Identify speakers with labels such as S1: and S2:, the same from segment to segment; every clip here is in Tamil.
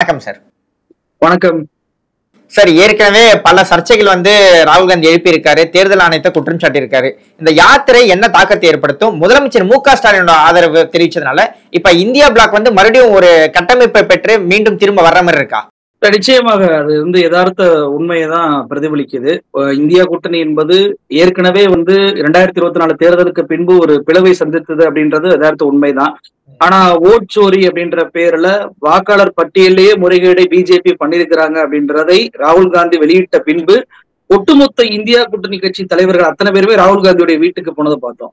S1: வணக்கம் சார்.
S2: வணக்கம்.
S1: சார், ஏற்கனவே பல சர்ச்சைகள் ராகுல் காந்தி எழுப்பியிருக்காரு. தேர்தல் ஆணையத்தை குற்றம் சாட்டியிருக்காரு. இந்த யாத்திரை என்ன தாக்கத்தை ஏற்படுத்தும்? முதலமைச்சர் மு.க.ஸ்டாலினோட ஆதரவு தெரிவிச்சதுனால இப்ப இந்தியா பிளாக் மறுபடியும் ஒரு கட்டமைப்பை பெற்று மீண்டும் திரும்ப வர்ற மாதிரி இருக்கா?
S2: நிச்சயமாக அது யதார்த்த உண்மையைதான் பிரதிபலிக்குது. இந்தியா கூட்டணி என்பது ஏற்கனவே 2024 தேர்தலுக்கு பின்பு ஒரு பிளவை சந்தித்தது அப்படின்றது யதார்த்த உண்மைதான். ஆனா ஓட் சோரி அப்படின்ற பேர்ல வாக்காளர் பட்டியலையே முறைகேடை பிஜேபி பண்ணிருக்கிறாங்க அப்படின்றதை ராகுல் காந்தி வெளியிட்ட பின்பு ஒட்டுமொத்த இந்தியா கூட்டணி கட்சி தலைவர்கள் அத்தனை பேருமே ராகுல் காந்தியுடைய வீட்டுக்கு போனதை பார்த்தோம்.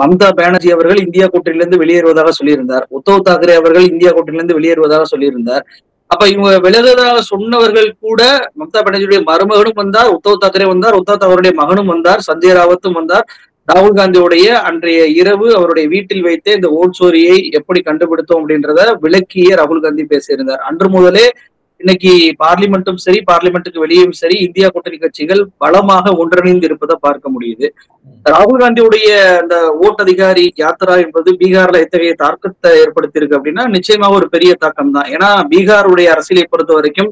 S2: மம்தா பானர்ஜி அவர்கள் இந்தியா கூட்டணியிலிருந்து வெளியேறுவதாக சொல்லியிருந்தார். உத்தவ் தாக்கரே அவர்கள் இந்தியா கூட்டணியிலிருந்து வெளியேறுவதாக சொல்லியிருந்தார். அப்ப இவங்க விலகுவதாக சொன்னவர்கள் கூட மம்தா பானர்ஜியுடைய மருமகனும் வந்தார், உத்தவ் தாக்கரே வந்தார், உத்தவ் தாக்கரேவுடைய மகனும் வந்தார், சஞ்சய் ராவத்தும் வந்தார். ராகுல் காந்தியுடைய அன்றைய இரவு அவருடைய வீட்டில் வைத்தே இந்த ஓட் சோரியை எப்படி கண்டுபிடித்தோம் அப்படின்றத விளக்கியே ராகுல் காந்தி பேசியிருந்தார். அன்று முதலே இன்னைக்கு பார்லிமெண்ட்டும் சரி, பார்லிமெண்ட்டுக்கு வெளியும் சரி, இந்தியா கூட்டணி கட்சிகள் பலமாக ஒன்றிணைந்து இருப்பதை பார்க்க முடியுது. ராகுல் காந்தியுடைய அந்த ஓட் அதிகாரி யாத்திரா என்பது பீகார்ல எத்தகைய தாக்கத்தை ஏற்படுத்தியிருக்கு அப்படின்னா நிச்சயமாக ஒரு பெரிய தாக்கம் தான். ஏன்னா பீகாருடைய அரசியலை பொறுத்த வரைக்கும்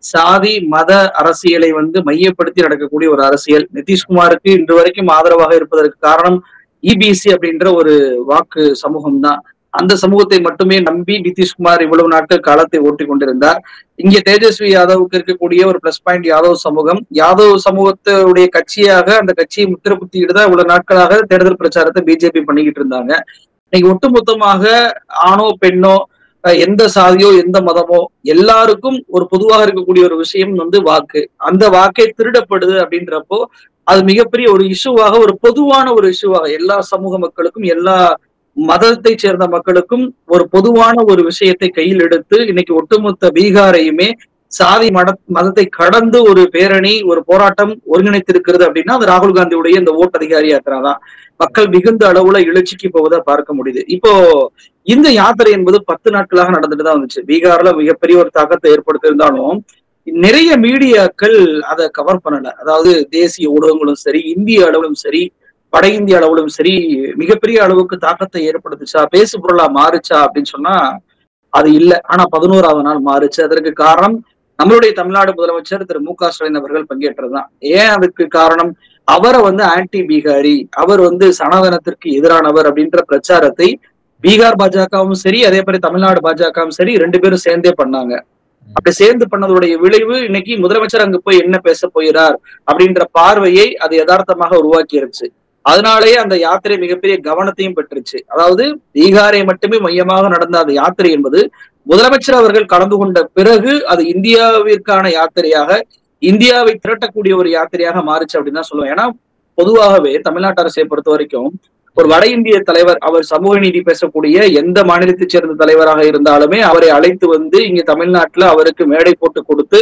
S2: சாதி மத அரசியலை மையப்படுத்தி நடக்கக்கூடிய ஒரு அரசியல். நிதிஷ்குமாருக்கு இன்று வரைக்கும் ஆதரவாக இருப்பதற்கு காரணம் இபிசி அப்படின்ற ஒரு வாக்கு சமூகம் தான். அந்த சமூகத்தை மட்டுமே நம்பி நிதிஷ்குமார் இவ்வளவு நாட்கள் காலத்தை ஓட்டி கொண்டிருந்தார். இங்கே தேஜஸ்வி யாதவுக்கு இருக்கக்கூடிய ஒரு பிளஸ் பாயிண்ட் யாதவ் சமூகம். யாதவ் சமூகத்துடைய கட்சியாக அந்த கட்சியை முத்திரப்புத்திட்டு தான் இவ்வளவு நாட்களாக தேர்தல் பிரச்சாரத்தை பிஜேபி பண்ணிக்கிட்டு இருந்தாங்க. இன்னைக்கு ஒட்டுமொத்தமாக ஆணோ பெண்ணோ எந்த சாதியோ எந்த மதமோ எல்லாருக்கும் ஒரு பொதுவாக இருக்கக்கூடிய ஒரு விஷயம் வாக்கு. அந்த வாக்கை திருடப்படுது அப்படின்றப்போ அது மிகப்பெரிய ஒரு இஷ்யூவாக, ஒரு பொதுவான ஒரு இஷ்யூவாக எல்லா சமூக மக்களுக்கும் எல்லா மதத்தை சேர்ந்த மக்களுக்கும் ஒரு பொதுவான ஒரு விஷயத்தை கையில் எடுத்து இன்னைக்கு ஒட்டுமொத்த பீகாரையுமே சாதி மதத்தை கடந்து ஒரு பேரணி, ஒரு போராட்டம் ஒருங்கிணைத்திருக்கிறது அப்படின்னா அது ராகுல் காந்தியுடைய இந்த ஓட் அதிகாரி யாத்திரா தான். மக்கள் மிகுந்த அளவுல எழுச்சிக்கு போவதை பார்க்க முடியுது. இப்போ இந்த யாத்திரை என்பது 10 நாட்களாக நடந்துட்டு தான் வந்துச்சு. பீகார்ல மிகப்பெரிய ஒரு தாக்கத்தை ஏற்படுத்தியிருந்தாலும் நிறைய மீடியாக்கள் அதை கவர் பண்ணல. அதாவது தேசிய ஊடகங்களும் சரி, இந்திய அளவிலும் சரி, வட இந்திய அளவிலும் சரி மிகப்பெரிய அளவுக்கு தாக்கத்தை ஏற்படுத்துச்சா, பேசு பொருளா மாறுச்சா அப்படின்னு சொன்னா அது இல்லை. ஆனா 11ஆவது நாள் மாறுச்சு. அதற்கு காரணம் நம்மளுடைய தமிழ்நாடு முதலமைச்சர் திரு மு.க.ஸ்டாலின் அவர்கள் பங்கேற்றதுதான். ஏன் அதுக்கு காரணம்? அவரை ஆன்டி பீகாரி, அவர் சனாதனத்திற்கு எதிரானவர் அப்படின்ற பிரச்சாரத்தை பீகார் பாஜகவும் சரி, அதே மாதிரி தமிழ்நாடு பாஜகவும் சரி 2 பேரும் சேர்ந்தே பண்ணாங்க. அப்படி சேர்ந்து பண்ணதுடைய விளைவு இன்னைக்கு முதலமைச்சர் அங்கு போய் என்ன பேச போகிறார் அப்படின்ற பார்வையை அது யதார்த்தமாக உருவாக்கிருச்சு. அதனாலேயே அந்த யாத்திரை மிகப்பெரிய கவனத்தையும் பெற்றுச்சு. அதாவது பீகாரை மட்டுமே மையமாக நடந்த அந்த யாத்திரை என்பது முதலமைச்சர் அவர்கள் கலந்து கொண்ட பிறகு அது இந்தியாவிற்கான யாத்திரையாக, இந்தியாவை திரட்டக்கூடிய ஒரு யாத்திரையாக மாறுச்சு அப்படின்னு தான் சொல்லுவேன். ஏன்னா பொதுவாகவே தமிழ்நாட்டு அரசை பொறுத்த வரைக்கும் ஒரு வட இந்திய தலைவர், அவர் சமூக நீதி பேசக்கூடிய எந்த மாநிலத்தைச் சேர்ந்த தலைவராக இருந்தாலுமே அவரை அழைத்து இங்க தமிழ்நாட்டுல அவருக்கு மேடை போட்டு கொடுத்து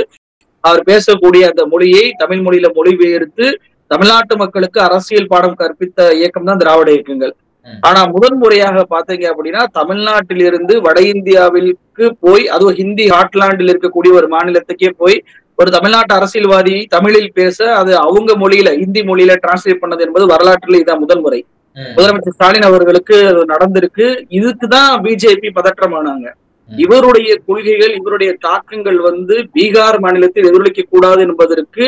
S2: அவர் பேசக்கூடிய அந்த மொழியை தமிழ் மொழியில மொழிபெயர்த்து தமிழ்நாட்டு மக்களுக்கு அரசியல் பாடம் கற்பித்த இயக்கம் தான் திராவிட இயக்கங்கள். ஆனா முதன்முறையாக பாத்தீங்க அப்படின்னா தமிழ்நாட்டிலிருந்து வட இந்தியாவிற்கு போய், அதுவும் ஹிந்தி ஹாட்லாண்டில் இருக்கக்கூடிய ஒரு மாநிலத்துக்கே போய் ஒரு தமிழ்நாட்டு அரசியல்வாதி தமிழில் பேச அது அவங்க மொழியில, ஹிந்தி மொழியில டிரான்ஸ்லேட் பண்ணது என்பது வரலாற்றில் இதான் முதல் முறை. முதலமைச்சர் ஸ்டாலின் அவர்களுக்கு நடந்திருக்கு. இதுக்குதான் பிஜேபி பதற்றமானாங்க. இவருடைய கொள்கைகள், இவருடைய தாக்கங்கள் பீகார் மாநிலத்தில் எதிரொலிக்க கூடாது என்பதற்கு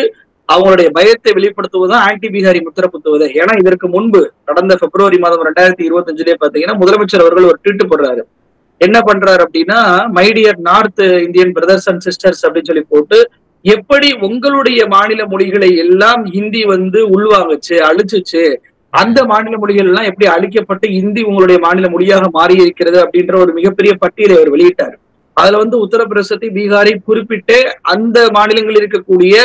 S2: அவங்களுடைய பயத்தை வெளிப்படுத்துவதுதான் ஆன்டி பீகாரி முத்திர குத்துவது. ஏன்னா இதற்கு முன்பு கடந்த பிப்ரவரி மாதம் 2025 பாத்தீங்கன்னா முதலமைச்சர் அவர்கள் ஒரு ட்வீட் போடுறாரு. என்ன பண்றாரு அப்படின்னா, my dear north Indian brothers and sisters அப்படின்னு சொல்லி போட்டு, எப்படி உங்களுடைய மாநில மொழிகளை எல்லாம் ஹிந்தி உள்வாங்குச்சு, அழிச்சுச்சு, அந்த மாநில மொழிகள் எல்லாம் எப்படி அழிக்கப்பட்டு ஹிந்தி உங்களுடைய மாநில மொழியாக மாறி இருக்கிறது அப்படின்ற ஒரு மிகப்பெரிய பட்டியலை அவர் வெளியிட்டார். அதுல உத்தரப்பிரதேசத்தை, பீகாரை குறிப்பிட்டு அந்த மாநிலங்களில் இருக்கக்கூடிய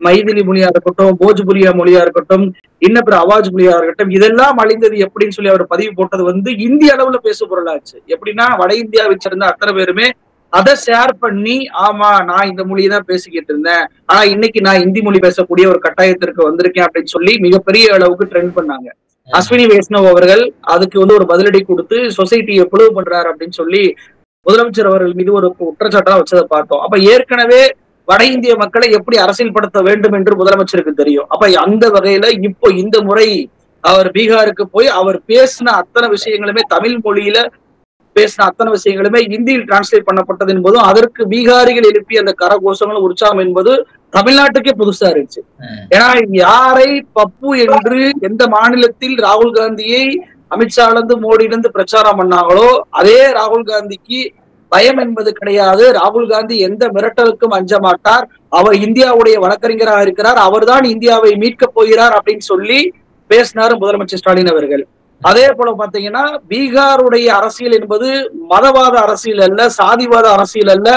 S2: மைதிலி மொழியா இருக்கட்டும், போஜ்புரியா மொழியா இருக்கட்டும், இன்ன பிற அவாஜ் மொழியா இருக்கட்டும், இதெல்லாம் அழிந்தது எப்படின்னு சொல்லி அவர் பதிவு போட்டது இந்திய அளவுல பேசு பொருளாச்சு. எப்படின்னா வட இந்தியாவை சேர்ந்த அத்தனை பேருமே அதை ஷேர் பண்ணி, ஆமா நான் இந்த மொழியை தான் பேசிக்கிட்டு இருந்தேன், ஆனா இன்னைக்கு நான் இந்தி மொழி பேசக்கூடிய ஒரு கட்டாயத்திற்கு வந்திருக்கேன் அப்படின்னு சொல்லி மிகப்பெரிய அளவுக்கு ட்ரெண்ட் பண்ணாங்க. அஸ்வினி வைஷ்ணவ் அவர்கள் அதுக்கு ஒரு பதிலடி கொடுத்து சொசைட்டியை பிளவு பண்றாரு அப்படின்னு சொல்லி முதலமைச்சர் அவர்கள் மீது ஒரு குற்றச்சாட்டா வச்சதை பார்த்தோம். அப்ப ஏற்கனவே வட இந்திய மக்களை எப்படி அரசியல்படுத்த வேண்டும் என்று முதலமைச்சருக்கு தெரியும். அப்ப அந்த வகையில இப்போ இந்த முறை அவர் பீகாருக்கு போய் அவர் பேசின அத்தனை விஷயங்களுமே தமிழ் மொழியில பேசின அத்தனை விஷயங்களுமே ஹிந்தியில் டிரான்ஸ்லேட் பண்ணப்பட்டது என்பதும் அதற்கு பீகாரிகள் எழுப்பிய அந்த கரகோஷங்களும் உற்சாகம் என்பது தமிழ்நாட்டுக்கே புதுசா இருந்துச்சு. ஏன்னா யாரை பப்பு என்று எந்த மாநிலத்தில் ராகுல் காந்தியை அமித்ஷால இருந்து மோடியில இருந்து பிரச்சாரம் பண்ணாங்களோ அதே ராகுல் காந்திக்கு பயம் என்பது கிடையாது. ராகுல் காந்தி எந்த மிரட்டலுக்கும் அஞ்ச மாட்டார். அவர் இந்தியாவுடைய வழக்கறிஞராக இருக்கிறார். அவர்தான் இந்தியாவை மீட்கப் போகிறார் அப்படின்னு சொல்லி பேசினார் முதலமைச்சர் ஸ்டாலின் அவர்கள். அதே போல பாத்தீங்கன்னா பீகாருடைய அரசியல் என்பது மதவாத அரசியல் அல்ல, சாதிவாத அரசியல் அல்ல.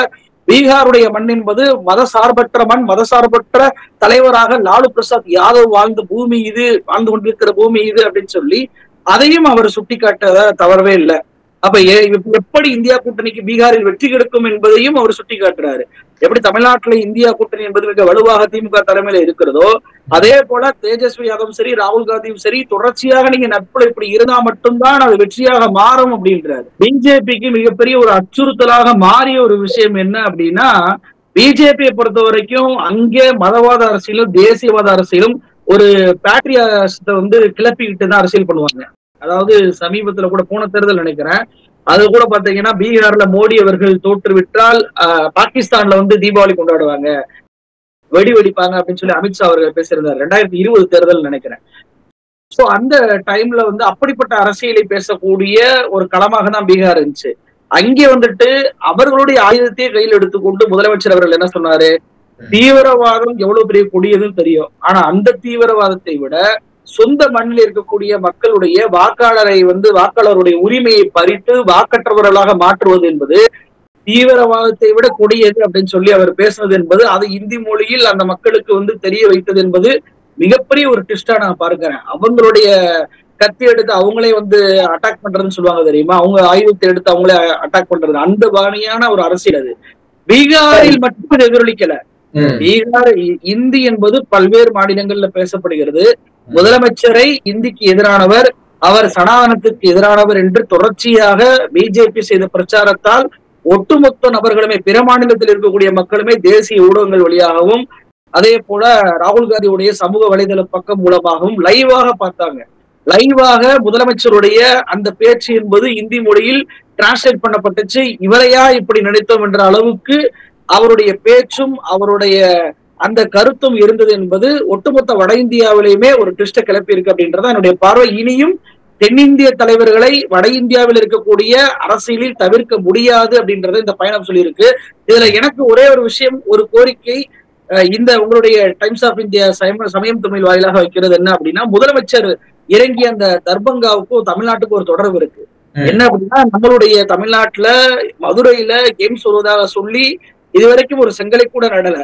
S2: பீகாருடைய மண் என்பது மதசார்பற்ற மண், மதசார்பற்ற தலைவராக லாலு பிரசாத் யாதவ் வாழ்ந்த பூமி இது, வாழ்ந்து கொண்டிருக்கிற பூமி இது அப்படின்னு சொல்லி அதையும் அவர் சுட்டிக்காட்ட தவறவே இல்லை. அப்ப எப்படி இந்தியா கூட்டணிக்கு பீகாரில் வெற்றி கிடைக்கும் என்பதையும் அவர் சுட்டி காட்டுறாரு. எப்படி தமிழ்நாட்டுல இந்தியா கூட்டணி என்பது மிக வலுவாக திமுக தலைமையில இருக்கிறதோ அதே போல தேஜஸ்வி யாதவும் சரி ராகுல் காந்தியும் சரி தொடர்ச்சியாக நீங்க நட்புல இப்படி இருந்தா மட்டும்தான் அது வெற்றியாக மாறும் அப்படின்றாரு. பிஜேபிக்கு மிகப்பெரிய ஒரு அச்சுறுத்தலாக மாறிய ஒரு விஷயம் என்ன அப்படின்னா, பிஜேபியை பொறுத்த வரைக்கும் அங்கே மதவாத அரசியலும் தேசியவாத அரசியலும் ஒரு பேட்ரியாசத்தை வந்து கிளப்பிக்கிட்டு தான் அரசியல் பண்ணுவாங்க. அதாவது சமீபத்துல கூட போன தேர்தல் நினைக்கிறேன், அது கூட பாத்தீங்கன்னா பீகார்ல மோடி அவர்கள் தோற்றுவிட்டால் பாகிஸ்தான்ல வந்து தீபாவளி கொண்டாடுவாங்க, வெடி வெடிப்பாங்க அப்படின்னு சொல்லி அமித்ஷா அவர்கள் பேசியிருந்தார் 2020 தேர்தல் நினைக்கிறேன். சோ அந்த டைம்ல வந்து அப்படிப்பட்ட அரசியலை பேசக்கூடிய ஒரு களமாக தான் பீகார் இருந்துச்சு. அங்கே வந்துட்டு அவர்களுடைய ஆயுதத்தையே கையில் எடுத்துக்கொண்டு முதலமைச்சர் அவர்கள் என்ன சொன்னாரு, தீவிரவாதம் எவ்வளவு பெரிய கொடியதுன்னு தெரியும், ஆனா அந்த தீவிரவாதத்தை விட சொந்த மண்ணில் இருக்கக்கூடிய மக்களுடைய வாக்காளரை வந்து வாக்காளருடைய உரிமையை பறித்து வாக்கற்றவர்களாக மாற்றுவது என்பது தீவிரவாதத்தை விட கொடியது அப்படின்னு சொல்லி அவர் பேசுனது என்பது அது இந்தி மொழியில் அந்த மக்களுக்கு வந்து தெரிய வைத்தது என்பது மிகப்பெரிய ஒரு ட்விஸ்டா நான் பார்க்கிறேன். அவங்களுடைய கத்தி எடுத்து அவங்களே வந்து அட்டாக் பண்றதுன்னு சொல்லுவாங்க தெரியுமா, அவங்க ஆயுதத்தை எடுத்து அவங்களே அட்டாக் பண்றது, அந்த பாணியான ஒரு அரசியல் அது. பீகாரில் மட்டும் எதிரொலிக்கல. பீகார் இந்தி என்பது பல்வேறு மாநிலங்கள்ல பேசப்படுகிறது. முதலமைச்சரை இந்திக்கு எதிரானவர், அவர் சனாதனத்துக்கு எதிரானவர் என்று தொடர்ச்சியாக பிஜேபி செய்த பிரச்சாரத்தால் ஒட்டுமொத்த நபர்களுமே பிற மாநிலத்தில் இருக்கக்கூடிய மக்களுமே தேசிய ஊடகங்கள் வழியாகவும் அதே போல ராகுல் காந்தியுடைய சமூக வலைதள பக்கம் மூலமாகவும் லைவாக பார்த்தாங்க. லைவாக முதலமைச்சருடைய அந்த பேச்சு என்பது இந்தி மொழியில் டிரான்ஸ்லேட் பண்ணப்பட்டுச்சு. இவரையா இப்படி நினைத்தோம் என்ற அளவுக்கு அவருடைய பேச்சும் அவருடைய அந்த கருத்தும் இருந்தது என்பது ஒட்டுமொத்த வட இந்தியாவிலேயுமே ஒரு ட்விஸ்ட கிளப்பி இருக்கு அப்படின்றத என்னுடைய பார்வை. இனியும் தென்னிந்திய தலைவர்களை வட இந்தியாவில் இருக்கக்கூடிய அரசியலில் தவிர்க்க முடியாது அப்படின்றத இந்த பயணம் சொல்லியிருக்கு. இதுல எனக்கு ஒரே ஒரு விஷயம், ஒரு கோரிக்கை, இந்த உங்களுடைய டைம்ஸ் ஆஃப் இந்தியா சமயம் தமிழ் வாயிலாக வைக்கிறது என்ன அப்படின்னா, முதலமைச்சர் இறங்கிய அந்த தர்பங்காவுக்கும் தமிழ்நாட்டுக்கும் ஒரு தொடர்பு இருக்கு. என்ன அப்படின்னா, நம்மளுடைய தமிழ்நாட்டுல மதுரையில கேம்ஸ் வருவதாக சொல்லி இதுவரைக்கும் ஒரு செங்கலை கூட நடல.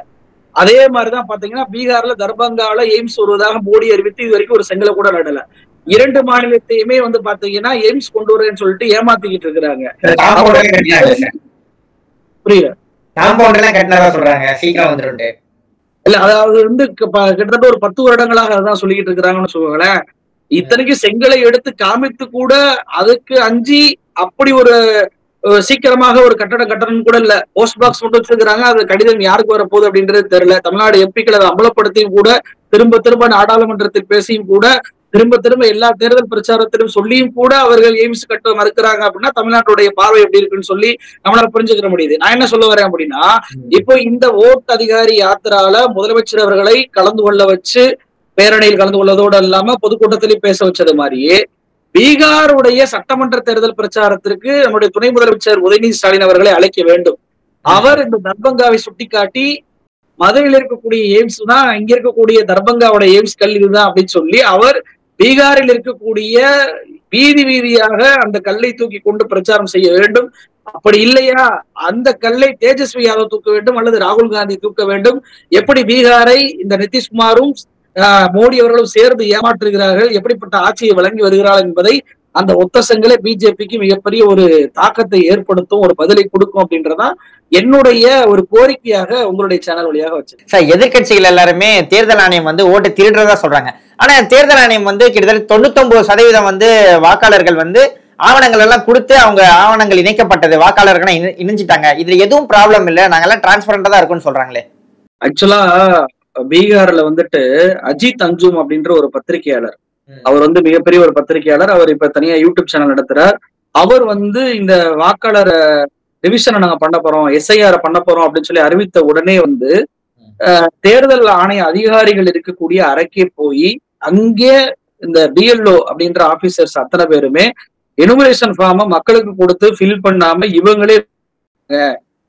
S2: அதே மாதிரிதான் பாத்தீங்கன்னா பீகார்ல தர்பங்கால எய்ம்ஸ் வருவதாக மோடி அறிவித்து இது வரைக்கும் ஒரு செங்கலை கூட நடல. இரண்டு மாநிலத்தையுமே வந்து பாத்தீங்கன்னா எய்ம்ஸ் கொண்டு வரேன்னு சொல்லிட்டு ஏமாத்திக்கிட்டு இருக்கிறாங்க. புரியல, இல்ல அதாவது வந்து கிட்டத்தட்ட ஒரு 10 வருடங்களாக அதான் சொல்லிக்கிட்டு இருக்கிறாங்கன்னு சொல்லுவாங்களேன். இத்தனைக்கும் செங்கலை எடுத்து காமித்து கூட அதுக்கு அஞ்சி அப்படி ஒரு சீக்கிரமாக ஒரு கட்டடம் கட்டணும் கூட இல்ல, போஸ்ட் பாக்ஸ் மட்டும் வச்சிருக்கிறாங்க. அது கடிதம் யாருக்கு வரப்போகுது அப்படின்றது தெரியல. தமிழ்நாடு எம்பிக்கள் அதை அமலப்படுத்தியும் கூட திரும்ப திரும்ப நாடாளுமன்றத்தில் பேசியும் கூட திரும்ப திரும்ப எல்லா தேர்தல் பிரச்சாரத்திலும் சொல்லியும் கூட அவர்கள் எய்ம்ஸ் கட்ட மறுக்கிறாங்க அப்படின்னா தமிழ்நாட்டுடைய பார்வை எப்படி இருக்குன்னு சொல்லி நம்மளால புரிஞ்சுக்கிற முடியுது. நான் என்ன சொல்ல வரேன் அப்படின்னா, இப்போ இந்த ஓட் அதிகாரி யாத்திரால முதலமைச்சர் அவர்களை கலந்து கொள்ள வச்சு பேரணியில் கலந்து கொள்ளதோடு இல்லாம பொதுக்கூட்டத்திலையும் பேச வச்சது மாதிரியே பீகாருடைய சட்டமன்ற தேர்தல் பிரச்சாரத்திற்கு நம்முடைய துணை முதலமைச்சர் உதயநிதி ஸ்டாலின் அவர்களை அழைக்க வேண்டும். அவர் இந்த தர்பங்காவை சுட்டிக்காட்டி மதுரையில் இருக்கக்கூடிய எய்ம்ஸ் தான் இங்க இருக்கக்கூடிய தர்பங்காவோட எய்ம்ஸ் கல் இதுதான் அப்படின்னு சொல்லி அவர் பீகாரில் இருக்கக்கூடிய வீதி வீதியாக அந்த கல்லை தூக்கி கொண்டு பிரச்சாரம் செய்ய வேண்டும். அப்படி இல்லையா அந்த கல்லை தேஜஸ்வி யாதவ் தூக்க வேண்டும் அல்லது ராகுல் காந்தி தூக்க வேண்டும். எப்படி பீகாரை இந்த நிதிஷ்குமாரும் மோடி அவர்களும் சேர்ந்து ஏமாற்றுகிறார்கள், எப்படிப்பட்ட ஆட்சியை வழங்கி வருகிறார்கள் என்பதை அந்த ஒத்த செங்கலை பிஜேபிக்கு மிகப்பெரிய ஒரு தாக்கத்தை ஏற்படுத்தும், ஒரு பதிலை கொடுக்கும் அப்படின்றதான் என்னுடைய ஒரு கோரிக்கையாக உங்களுடைய சேனல் வழியாக வச்சு.
S1: சார், எதிர்கட்சிகள் எல்லாருமே தேர்தல் ஆணையம் வந்து ஓட்டு திருடுறதா சொல்றாங்க. ஆனா தேர்தல் ஆணையம் வந்து கிட்டத்தட்ட 99% வந்து வாக்காளர்கள் வந்து ஆவணங்கள் எல்லாம் கொடுத்து அவங்க ஆவணங்கள் இணைக்கப்பட்டது, வாக்காளர்கள் இணைஞ்சிட்டாங்க, இதுல எதுவும் ப்ராப்ளம் இல்ல, நாங்கெல்லாம் டிரான்ஸ்பரண்டா தான் இருக்கும்னு சொல்றாங்களே.
S2: ஆக்சுவலா பீகார்ல வந்துட்டு அஜித் அஞ்சும் அப்படின்ற ஒரு பத்திரிகையாளர், அவர் வந்து மிகப்பெரிய ஒரு பத்திரிகையாளர். அவர் இப்ப தனியா யூடியூப் சேனல் நடத்துறார். அவர் வந்து இந்த வாக்காளர் ரிவிஷனை நாங்க பண்ண போறோம், எஸ்ஐஆர் பண்ண போறோம் அப்படின்னு சொல்லி அறிவித்த உடனே வந்து தேர்தல் ஆணைய அதிகாரிகள் இருக்கக்கூடிய அறைக்கே போய் அங்கே இந்த பிஎல்ஓ அப்படின்ற ஆபீசர்ஸ் அத்தனை பேருமே எனுமரேஷன் ஃபார்மை மக்களுக்கு கொடுத்து ஃபில் பண்ணாம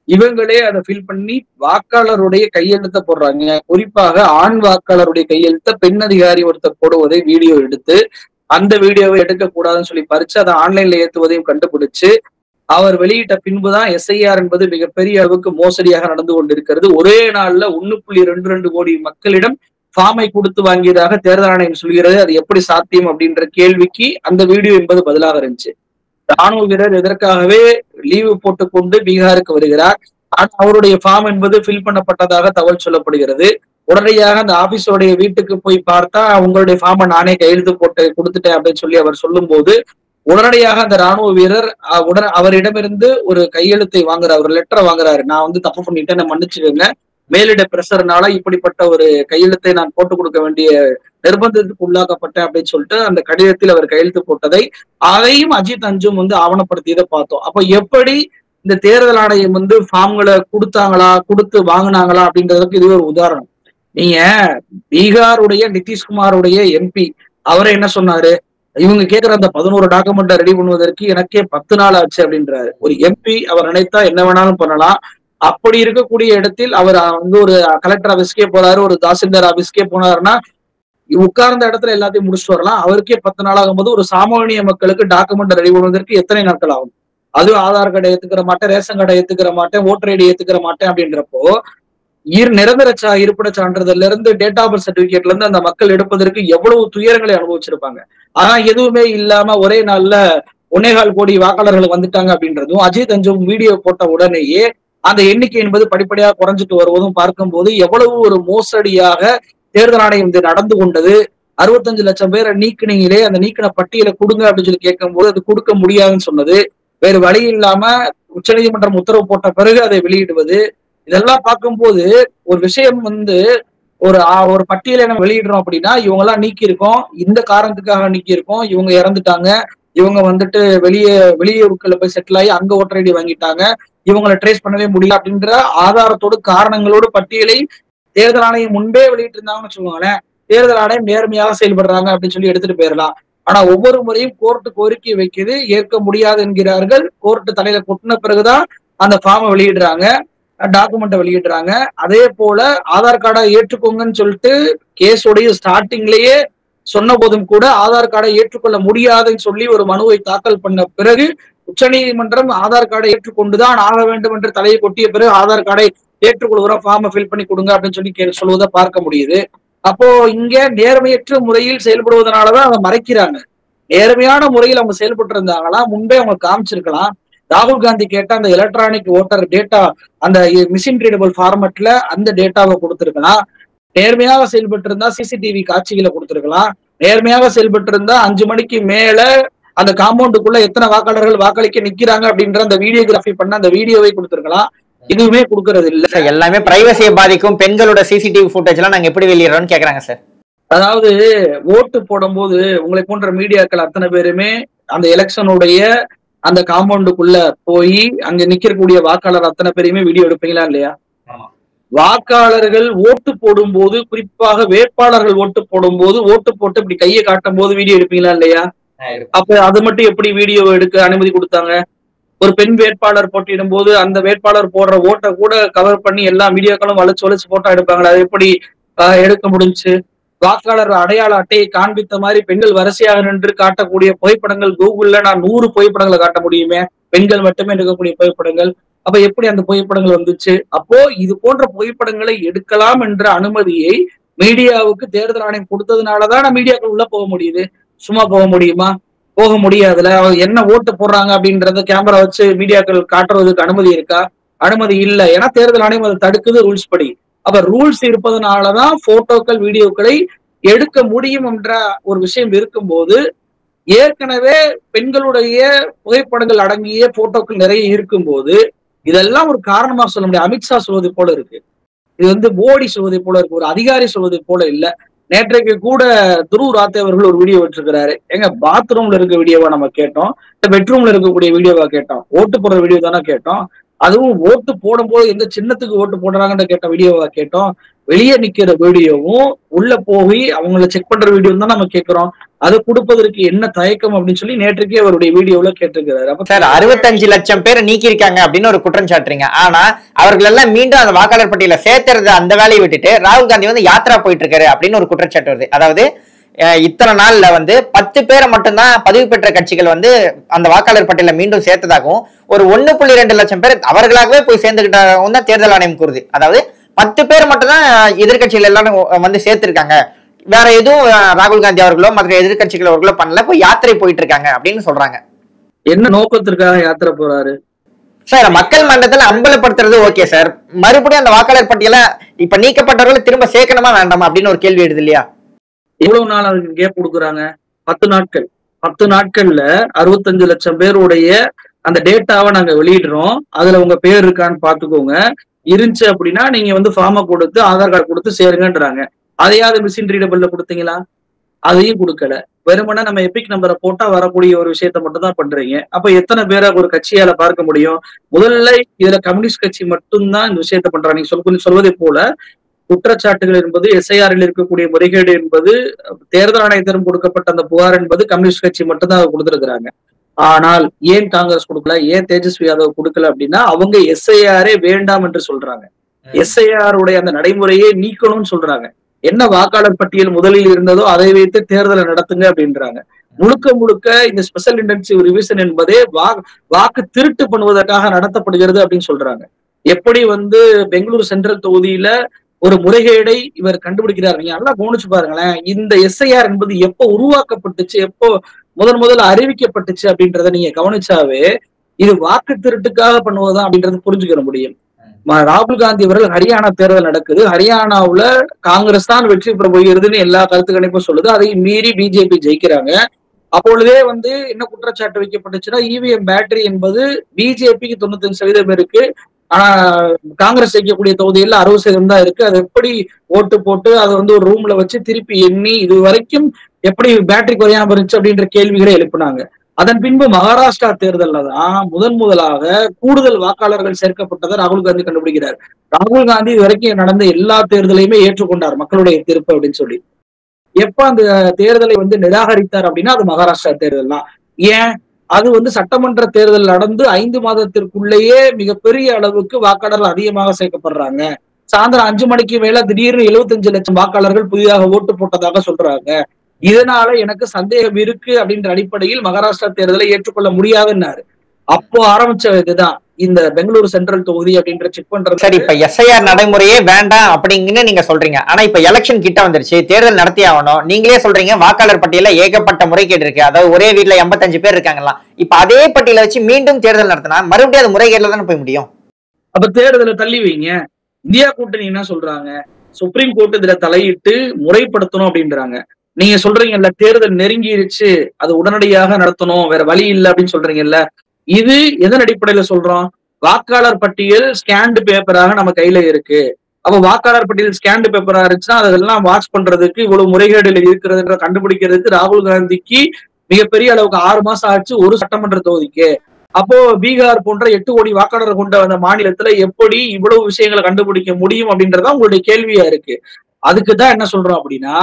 S2: இவங்களே அதை ஃபில் பண்ணி வாக்காளருடைய கையெழுத்த போடுறாங்க. குறிப்பாக ஆண் வாக்காளருடைய கையெழுத்த பெண் அதிகாரி ஒருத்தர் போடுவதை வீடியோ எடுத்து அந்த வீடியோவை எடுக்கக்கூடாதுன்னு சொல்லி பறிச்சு அதை ஆன்லைன்ல ஏத்துவதையும் கண்டுபிடிச்சு அவர் வெளியிட்ட பின்புதான் எஸ்ஐஆர் என்பது மிகப்பெரிய அளவுக்கு மோசடியாக நடந்து கொண்டிருக்கிறது. ஒரே நாள்ல 1.22 கோடி மக்களிடம் ஃபார்மை கொடுத்து வாங்கியதாக தேர்தல் ஆணையம் சொல்கிறது. அது எப்படி சாத்தியம் அப்படின்ற கேள்விக்கு அந்த வீடியோ என்பது பதிலாக இருந்துச்சு. ராணுவ வீரர் எதற்காகவே லீவு போட்டுக்கொண்டு பீகாருக்கு வருகிறார். அவருடைய ஃபார்ம் என்பது ஃபில் பண்ணப்பட்டதாக தகவல் சொல்லப்படுகிறது. உடனடியாக அந்த ஆபீஸோடைய வீட்டுக்கு போய் பார்த்தா உங்களுடைய ஃபார்மை நானே கையெழுத்து போட்டு கொடுத்துட்டேன் அப்படின்னு சொல்லி அவர் சொல்லும் போது உடனடியாக அந்த ராணுவ வீரர் அவரிடமிருந்து ஒரு கையெழுத்தை வாங்குறாரு, ஒரு லெட்டரை வாங்குறாரு. நான் வந்து தப்பு பண்ணிட்டேன், நான் மன்னிச்சுக்கோங்க, மேலிட பிரஷர்னால இப்படிப்பட்ட ஒரு கையெழுத்தை நான் போட்டுக் கொடுக்க வேண்டிய நிர்பந்தத்துக்கு உள்ளாக்கப்பட்டேன் அப்படின்னு சொல்லிட்டு அந்த கடிதத்தில் அவர் கையெழுத்து போட்டதை அதையும் அஜித் அஞ்சும் வந்து ஆவணப்படுத்தியதை பார்த்தோம். அப்ப எப்படி இந்த தேர்தல் ஆணையம் வந்து ஃபார்ம்களை கொடுத்தாங்களா, கொடுத்து வாங்கினாங்களா அப்படின்றதுக்கு இது ஒரு உதாரணம். நீங்க பீகாருடைய நிதிஷ்குமாருடைய எம்பி அவரை என்ன சொன்னாரு, இவங்க கேட்கிற அந்த 11 டாக்குமெண்ட்டை ரெடி பண்ணுவதற்கு எனக்கே 10 நாள் ஆச்சு அப்படின்றாரு. ஒரு எம்பி அவர் நினைத்தா என்ன வேணாலும் பண்ணலாம். அப்படி இருக்கக்கூடிய இடத்தில் அவர் வந்து ஒரு கலெக்டர் ஆபீஸ்க்கே போறாரு, ஒரு தாசில்தார் ஆபீஸ்க்கே போனாருன்னா உட்கார்ந்த இடத்துல எல்லாத்தையும் முடிச்சுட்டு வரலாம். அவருக்கே 10 நாள் ஆகும்போது ஒரு சாமானிய மக்களுக்கு டாக்குமெண்ட் ரெடி பண்ணுவதற்கு எத்தனை நாட்கள் ஆகும்? அதுவும் ஆதார் கார்டை ஏத்துக்கிற மாட்டேன், ரேஷன் கார்டை ஏத்துக்கிற மாட்டேன், ஓட்டர் ஐடி ஏத்துக்கிற மாட்டேன் அப்படின்றப்போ நிரந்தர இருப்பிட சான்றிதழ்ல இருந்து டேட் ஆஃப் பர்த் சர்டிபிகேட்ல இருந்து அந்த மக்கள் எடுப்பதற்கு எவ்வளவு துயரங்களை அனுபவிச்சிருப்பாங்க. ஆனா எதுவுமே இல்லாம ஒரே நாள்ல 1.25 கோடி வாக்காளர்கள் வந்துட்டாங்க அப்படின்றதும் அஜித் அஞ்சும் வீடியோ போட்ட உடனேயே அந்த எண்ணிக்கை என்பது படிப்படியாக குறைஞ்சிட்டு வருவதும் பார்க்கும்போது எவ்வளவு ஒரு மோசடியாக தேர்தல் ஆணையம் நடந்து கொண்டது. 65 லட்சம் பேரை நீக்கினீங்களே, அந்த நீக்கின பட்டியலை கொடுங்க அப்படின்னு சொல்லி கேட்கும்போது அது கொடுக்க முடியாதுன்னு சொன்னது, வேறு வழி இல்லாம உச்சநீதிமன்றம் உத்தரவு போட்ட பிறகு அதை வெளியிடுவது, இதெல்லாம் பார்க்கும்போது ஒரு விஷயம் வந்து ஒரு பட்டியலை நம்ம வெளியிடுறோம் அப்படின்னா இவங்க எல்லாம் நீக்கி இருக்கோம், இந்த காரணத்துக்காக நீக்கி இருக்கோம், இவங்க இறந்துட்டாங்க, இவங்க வந்துட்டு வெளியூருக்குள்ள போய் செட்டில் ஆகி அங்க ஓட்டர் ஐடி வாங்கிட்டாங்க, இவங்களை ட்ரேஸ் பண்ணவே முடியல அப்படின்ற ஆதாரத்தோடு காரணங்களோடு பட்டியலை தேர்தல் ஆணையம் முன்பே வெளியிட்டு இருந்தாங்கன்னு சொல்லுவாங்களேன், தேர்தல் ஆணையம் நேர்மையாக செயல்படுறாங்க அப்படின்னு சொல்லி எடுத்துட்டு போயிடலாம். ஆனா ஒவ்வொரு முறையும் கோர்ட்டு கோரிக்கை வைக்குது, ஏற்க முடியாது என்கிறார்கள், கோர்ட்டு தலையில கொட்டின பிறகுதான் அந்த ஃபார்மை வெளியிடுறாங்க, டாக்குமெண்ட்டை வெளியிடுறாங்க. அதே போல ஆதார் கார்டை ஏற்றுக்கோங்கன்னு சொல்லிட்டு கேஸோடைய ஸ்டார்டிங்லயே சொன்ன போதும் கூட ஆதார் கார்டை ஏற்றுக்கொள்ள முடியாதுன்னு சொல்லி ஒரு மனுவை தாக்கல் பண்ண பிறகு உச்சநீதிமன்றம் ஆதார் கார்டை ஏற்றுக்கொண்டுதான் ஆக வேண்டும் என்று தலையை கொட்டிய பிறகு ஆதார் கார்டை ஏற்றுக்கொள்கிறோம், ஃபார்மை ஃபில் பண்ணி கொடுங்க அப்படின்னு சொல்லி சொல்வதை பார்க்க முடியுது. அப்போ இங்க நேர்மையற்ற முறையில் செயல்படுவதனாலதான் அதை மறைக்கிறாங்க. நேர்மையான முறையில் அவங்க செயல்பட்டு இருந்தாங்களா முன்பே அவங்க காமிச்சிருக்கலாம். ராகுல் காந்தி கேட்ட அந்த எலக்ட்ரானிக் ஓட்டர் டேட்டா அந்த மிஷின் ரீடபிள் ஃபார்மட்ல அந்த டேட்டாவை கொடுத்திருக்கலாம். நேர்மையாக செயல்பட்டு இருந்தா சிசிடிவி காட்சிகளை கொடுத்திருக்கலாம். நேர்மையாக செயல்பட்டு இருந்தா 5 மணிக்கு மேல அந்த காம்பவுண்டுக்குள்ள எத்தனை வாக்காளர்கள் வாக்களிக்க நிக்கிறாங்க அப்படின்ற அந்த வீடியோகிராஃபி பண்ண அந்த வீடியோவை கொடுத்திருக்கலாம். இதுவுமே கொடுக்கறது இல்ல.
S1: எல்லாமே பிரைவசியை பாதிக்கும், பெண்களோட சிசிடிவி ஃபுட்டேஜ் எல்லாம் நாங்க எப்படி வெளியிடறோம்னு கேக்குறாங்க சார்.
S2: அதாவது ஓட்டு போடும்போது உங்களை போன்ற மீடியாக்கள் அத்தனை பேருமே அந்த எலெக்ஷனுடைய அந்த காம்பவுண்டுக்குள்ள போய் அங்க நிக்கக்கூடிய வாக்காளர் அத்தனை பேரையுமே வீடியோ எடுப்பீங்களா இல்லையா? வாக்காளர்கள் ஓட்டு போடும் போது, குறிப்பாக வேட்பாளர்கள் ஓட்டு போடும் போது ஓட்டு போட்டு இப்படி கையை காட்டும் போது வீடியோ எடுப்பீங்களா இல்லையா? அப்ப அது மட்டும் எப்படி வீடியோ எடுக்க அனுமதி கொடுத்தாங்க? ஒரு பெண் வேட்பாளர் போட்டியிடும் போது அந்த வேட்பாளர் போடுற ஓட்டை கூட கவர் பண்ணி எல்லா மீடியாக்களும் வளைச்சு போட்டோ எடுப்பாங்களா? அது எப்படி எடுக்க முடிஞ்சு? வாக்காளர் அடையாள அட்டையை காண்பித்த மாதிரி பெண்கள் வரிசையாக நின்று காட்டக்கூடிய புகைப்படங்கள் கூகுள்ல நான் 100 புகைப்படங்களை காட்ட முடியுமே, பெண்கள் மட்டுமே எடுக்கக்கூடிய புகைப்படங்கள். அப்ப எப்படி அந்த புகைப்படங்கள் வந்துச்சு? அப்போ இது போன்ற புகைப்படங்களை எடுக்கலாம் என்ற அனுமதியை மீடியாவுக்கு தேர்தல் ஆணையம் கொடுத்ததுனாலதான் மீடியாக்கள் உள்ள போக முடியுது. சும்மா போக முடியுமா? போக முடியாதுல. என்ன ஓட்டு போடுறாங்க அப்படின்றத கேமரா வச்சு மீடியாக்கள் காட்டுறதுக்கு அனுமதி இருக்கா? அனுமதி இல்லை. ஏன்னா தேர்தல் ஆணையம் அதை தடுக்குது ரூல்ஸ் படி. அப்ப ரூல்ஸ் இருப்பதனாலதான் போட்டோக்கள் வீடியோக்களை எடுக்க முடியும் என்ற ஒரு விஷயம் இருக்கும்போது, ஏற்கனவே பெண்களுடைய புகைப்படங்கள் அடங்கிய போட்டோக்கள் நிறைய இருக்கும்போது இதெல்லாம் ஒரு காரணமா சொல்ல முடியாது. அமித்ஷா சொல்வதை போல இருக்கு, இது வந்து மோடி சொல்வதை போல இருக்கு, ஒரு அதிகாரி சொல்வதை போல இல்ல. நேற்றைக்கு கூட துருவ் ராத்தே அவர்கள் ஒரு வீடியோ விட்டுருக்கிறாரு. எங்க பாத்ரூம்ல இருக்க வீடியோவா நம்ம கேட்டோம், பெட்ரூம்ல இருக்கக்கூடிய வீடியோவா கேட்டோம், ஓட்டு போடுற வீடியோ தானே கேட்டோம், அதுவும் ஓட்டு போடும்போது எந்த சின்னத்துக்கு ஓட்டு போடுறாங்கன்னு கேட்ட வீடியோவா கேட்டோம், வெளியே நிக்கிற வீடியோவும் உள்ள போய் அவங்கள செக் பண்ற வீடியோ தான் நம்ம கேட்கிறோம். அதை கொடுப்பதற்கு என்ன தயக்கம் அப்படின்னு சொல்லி நேற்றுக்கே அவருடைய வீடியோல கேட்டிருக்கிறாரு. அப்ப
S1: சார் 65 லட்சம் பேர் நீக்கி இருக்காங்க அப்படின்னு ஒரு குற்றம் சாட்டுறீங்க. ஆனா அவர்கள் எல்லாம் மீண்டும் அந்த வாக்காளர் பட்டியல சேர்த்துறது அந்த வேலையை விட்டுட்டு ராகுல் காந்தி வந்து யாத்திரா போயிட்டு இருக்காரு அப்படின்னு ஒரு குற்றச்சாட்டு வருது. அதாவது இத்தனை நாள்ல வந்து 10 பேரை மட்டும்தான் பதிவு பெற்ற கட்சிகள் வந்து அந்த வாக்காளர் பட்டியல மீண்டும் சேர்த்ததாகவும், ஒரு 1.2 லட்சம் பேர் அவர்களாகவே போய் சேர்ந்துகிட்டாகவும் தான் தேர்தல் ஆணையம் கூறுது. அதாவது 10 பேர் மட்டும்தான் எதிர்கட்சிகள் எல்லாரும் வந்து சேர்த்திருக்காங்க, வேற எதுவும் ராகுல் காந்தி அவர்களோ மற்ற எதிர்கட்சிகள் அவர்களோ பண்ணல, போய் யாத்திரை போயிட்டு இருக்காங்க அப்படின்னு சொல்றாங்க.
S2: என்ன நோக்கத்திற்காக யாத்திரை போறாரு
S1: சார்? மக்கள் மன்றத்துல அம்பலப்படுத்துறது ஓகே சார், மறுபடியும் அந்த வாக்காளர் பட்டியல இப்ப நீக்கப்பட்டவர்களை திரும்ப சேர்க்கணுமா வேண்டாமா அப்படின்னு ஒரு கேள்வி எடுது இல்லையா?
S2: எவ்வளவு நாள் அதுக்கு கேப் கொடுக்குறாங்க? 10 நாட்கள். 10 நாட்கள்ல 65 லட்சம் பேருடைய அந்த டேட்டாவை நாங்க வெளியிடுறோம், அதுல உங்க பேர் இருக்கான்னு பாத்துக்கோங்க, இருந்துச்சு அப்படின்னா நீங்க வந்து ஃபார்மை கொடுத்து ஆதார் கார்டு கொடுத்து சேருங்கன்றாங்க. அதையாவது மிஷின் ரீடபிள்ல கொடுத்தீங்களா? அதையும் கொடுக்கல. வெறுமனே நம்ம எபிக் நம்பரை போட்டா வரக்கூடிய ஒரு விஷயத்த மட்டும் தான் பண்றீங்க. அப்ப எத்தனை பேரை ஒரு கட்சியால பார்க்க முடியும்? முதல்ல இதுல கம்யூனிஸ்ட் கட்சி மட்டும்தான் இந்த விஷயத்த பண்றாங்க. நீங்க சொல்வதை போல குற்றச்சாட்டுகள் என்பது, எஸ்ஐஆரில் இருக்கக்கூடிய முறைகேடு என்பது, தேர்தல் ஆணையத்திடம் கொடுக்கப்பட்ட அந்த புகார் என்பது கம்யூனிஸ்ட் கட்சி மட்டும்தான் அதை கொடுத்திருக்கிறாங்க. ஆனால் ஏன் காங்கிரஸ் கொடுக்கல, ஏன் தேஜஸ்வி யாதவ் கொடுக்கல அப்படின்னா அவங்க எஸ்ஐஆரே வேண்டாம் என்று சொல்றாங்க. எஸ்ஐஆர் உடைய அந்த நடைமுறையை நீக்கணும்னு சொல்றாங்க. என்ன வாக்காளர் பட்டியல் முதலில் இருந்ததோ அதை வைத்து தேர்தலை நடத்துங்க அப்படின்றாங்க. முழுக்க முழுக்க இந்த ஸ்பெஷல் இன்டென்சிவ் ரிவிஷன் என்பதே வாக்கு திருட்டு பண்ணுவதற்காக நடத்தப்படுகிறது அப்படின்னு சொல்றாங்க. எப்படி வந்து பெங்களூரு சென்ட்ரல் தொகுதியில ஒரு முறைகேடை இவர் கண்டுபிடிக்கிறார். நீங்க நல்லா கவனிச்சு பாருங்களேன், இந்த எஸ்ஐஆர் என்பது எப்போ உருவாக்கப்பட்டுச்சு, எப்போ முதல்ல அறிவிக்கப்பட்டுச்சு அப்படின்றத நீங்க கவனிச்சாவே இது வாக்கு திருட்டுக்காக பண்ணுவதுதான் அப்படின்றது புரிஞ்சுக்கிற முடியும். ராகுல் காந்தி அவர்கள் ஹரியானா தேர்தல் நடக்குது, ஹரியானாவுல காங்கிரஸ் தான் வெற்றி பெற போகிறதுன்னு எல்லா கருத்து கணிப்பும் சொல்லுது, அதை மீறி பிஜேபி ஜெயிக்கிறாங்க. அப்பொழுதே வந்து என்ன குற்றச்சாட்டு வைக்கப்பட்டுச்சுன்னா, இவிஎம் பேட்டரி என்பது பிஜேபிக்கு 95% இருக்கு, ஆனா காங்கிரஸ் ஜெயிக்கக்கூடிய தொகுதியில் 60% தான் இருக்கு, அது எப்படி ஓட்டு போட்டு அதை வந்து ஒரு ரூம்ல வச்சு திருப்பி எண்ணி இது வரைக்கும் எப்படி பேட்டரி குறையாம இருந்துச்சு அப்படின்ற கேள்விகளை எழுப்பினாங்க. அதன் பின்பு மகாராஷ்டிரா தேர்தல்ல தான் முதலாக கூடுதல் வாக்காளர்கள் சேர்க்கப்பட்டதை ராகுல் காந்தி கண்டுபிடிக்கிறார். ராகுல் காந்தி இது வரைக்கும் நடந்த எல்லா தேர்தலையுமே ஏற்றுக்கொண்டார் மக்களுடைய தீர்ப்பு அப்படின்னு சொல்லி. எப்ப அந்த தேர்தலை வந்து நிராகரித்தார் அப்படின்னா அது மகாராஷ்டிரா தேர்தல் தான். ஏன்? அது வந்து சட்டமன்ற தேர்தல் நடந்து 5 மாதத்திற்குள்ளேயே மிகப்பெரிய அளவுக்கு வாக்காளர்கள் அதிகமாக சேர்க்கப்படுறாங்க. சாயந்தரம் 5 மணிக்கு மேல திடீர்னு 75 லட்சம் வாக்காளர்கள் புதிதாக ஓட்டு போட்டதாக சொல்றாங்க. இதனால எனக்கு சந்தேகம் இருக்கு அப்படின்ற அடிப்படையில் மகாராஷ்டிரா தேர்தலை ஏற்றுக்கொள்ள முடியாதுன்னாரு. அப்போ ஆரம்பிச்ச இதுதான் இந்த பெங்களூரு சென்ட்ரல் தொகுதி அப்படின்ற செக் பண்றது.
S1: சரி, இப்ப எஸ்ஐஆர் நடைமுறையே வேண்டாம் அப்படிங்கன்னு நீங்க சொல்றீங்க. ஆனா இப்ப எலெக்ஷன் கிட்ட வந்துருச்சு, தேர்தல் நடத்தி ஆகணும். நீங்களே சொல்றீங்க வாக்காளர் பட்டியல ஏகப்பட்ட முறைகேடு இருக்கு, அதாவது ஒரே வீட்டுல 85 பேர் இருக்காங்கலாம். இப்ப அதே பட்டியல வச்சு மீண்டும் தேர்தல் நடத்தினா மறுபடியும் அது முறைகேடுல தானே போய் முடியும்.
S2: அப்ப தேர்தலை தள்ளி வைங்க. இந்தியா கூட்டணி என்ன சொல்றாங்க, சுப்ரீம் கோர்ட் இதுல தலையிட்டு முறைப்படுத்தணும் அப்படின்றாங்க. நீங்க சொல்றீங்கல்ல தேர்தல் நெருங்கிருச்சு, அது உடனடியாக நடத்தணும், வேற வழி இல்லை அப்படின்னு சொல்றீங்கல்ல, இது எதன் அடிப்படையில சொல்றோம்? வாக்காளர் பட்டியல் ஸ்கேன்டு பேப்பராக நம்ம கையில இருக்கு. அப்ப வாக்காளர் பட்டியல் ஸ்கேன்டு பேப்பரா இருந்துச்சுன்னா அதெல்லாம் வாட்ச் பண்றதுக்கு, இவ்வளவு முறைகேடுல இருக்கிறதுன்ற கண்டுபிடிக்கிறதுக்கு ராகுல் காந்திக்கு மிகப்பெரிய அளவுக்கு 6 மாசம் ஆச்சு ஒரு சட்டமன்ற தொகுதிக்கு. அப்போ பீகார் போன்ற 8 கோடி வாக்காளர் கொண்ட அந்த மாநிலத்துல எப்படி இவ்வளவு விஷயங்களை கண்டுபிடிக்க முடியும் அப்படின்றதா உங்களுடைய கேள்வியா இருக்கு. அதுக்குதான் என்ன சொல்றோம் அப்படின்னா,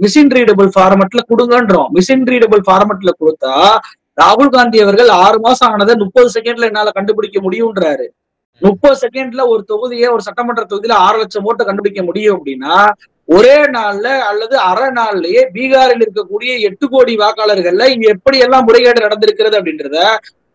S2: மிஷின் ரீடபிள் ஃபார்மட்ல கொடுங்கன்றோம். மிஷின் ரீடபிள் ஃபார்மட்ல கொடுத்தா ராகுல் காந்தி அவர்கள் 6 மாசம் ஆனதை 30 செகண்ட்ல என்னால கண்டுபிடிக்க முடியும்ன்றாரு. 30 செகண்ட்ல ஒரு தொகுதியை, ஒரு சட்டமன்ற தொகுதியில 6 லட்சம் ஓட்டை கண்டுபிடிக்க முடியும் அப்படின்னா ஒரே நாள்ல அல்லது அரை நாள்லயே பீகாரில் இருக்கக்கூடிய 8 கோடி வாக்காளர்கள்ல இங்க எப்படி எல்லாம் முறைகேடு நடந்திருக்கிறது அப்படின்றத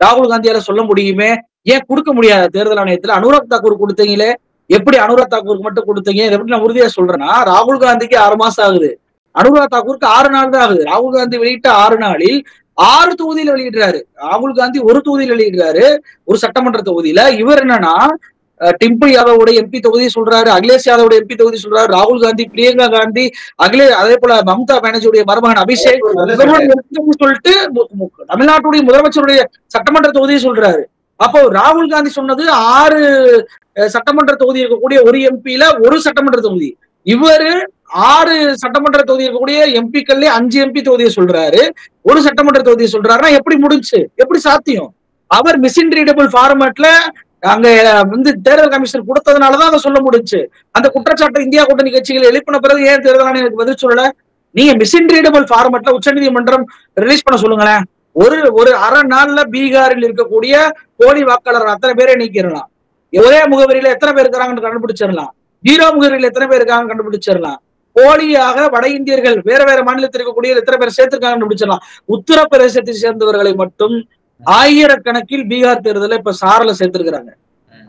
S2: ராகுல் காந்தியால சொல்ல முடியுமே. ஏன் கொடுக்க முடியாது? தேர்தல் ஆணையத்துல அனுராக் தாக்கூர் கொடுத்தீங்களே, எப்படி அனுராக் தாக்கூருக்கு மட்டும் கொடுத்தீங்க? இதை எப்படி நான் உறுதியா சொல்றேன்னா, ராகுல் காந்திக்கு 6 மாசம் ஆகுது, அனுராக் தாக்கூருக்கு 6 நாள் தான் ஆகுது. ராகுல் காந்தி வெளியிட்ட 6 நாளில் 6 தொகுதியில வெளியிடுறாரு. ராகுல் காந்தி ஒரு தொகுதியில் வெளியிடுறாரு, ஒரு சட்டமன்ற தொகுதியில. இவர் என்னன்னா டிம்பிள் யாதவோட எம்பி தொகுதி சொல்றாரு, அகிலேஷ் யாதவோட எம்பி தொகுதி சொல்றாரு, ராகுல் காந்தி, பிரியங்கா காந்தி, அதே போல மம்தா பானர்ஜியுடைய மருமகன் அபிஷேக் சொல்லிட்டு தமிழ்நாட்டுடைய முதலமைச்சருடைய சட்டமன்ற தொகுதியை சொல்றாரு. அப்போ ராகுல் காந்தி சொன்னது 6 சட்டமன்ற தொகுதி இருக்கக்கூடிய ஒரு எம்பியில ஒரு சட்டமன்ற தொகுதி. இவரு 6 சட்டமன்ற தொகுதி இருக்கக்கூடிய எம்பிக்கள்லயே 5 எம்பி தொகுதியை சொல்றாரு, ஒரு சட்டமன்ற தொகுதியை சொல்றாருன்னா எப்படி முடிஞ்சு, எப்படி சாத்தியம்? அவர் மிஸ்இன்ரீடபிள் ஃபார்மேட்ல அங்க வந்து தேர்தல் கமிஷன் கொடுத்ததுனாலதான் அதை சொல்ல முடிஞ்சு. அந்த குற்றச்சாட்டை இந்தியா கூட்டணி கட்சிகள் எழுப்பின பிறகு ஏன் தேர்தல் ஆணையம் பதில் சொல்லல? நீங்க மிஸ்இன்ரீடபிள் ஃபார்மேட்ல உச்சநீதிமன்றம் ரிலீஸ் பண்ண சொல்லுங்களேன். ஒரு அரை நாள்ல பீகாரில் இருக்கக்கூடிய போலி வாக்காளர் அத்தனை பேரை நீக்கிடலாம். ஒரே முகவரியில எத்தனை பேர் இருக்கிறாங்கன்னு கண்டுபிடிச்சிடலாம். 0 முகவரியில எத்தனை பேர் இருக்காங்க கண்டுபிடிச்சிடலாம். போலியாக வட இந்தியர்கள் வேற வேற மாநிலத்தில் இருக்கக்கூடிய எத்தனை பேர் சேர்த்திருக்காங்க கண்டுபிடிச்சிடலாம். உத்தரப்பிரதேசத்தை சேர்ந்தவர்களை மட்டும் ஆயிரக்கணக்கில் பீகார் தேர்தல இப்ப சாரல சேர்த்திருக்கிறாங்க.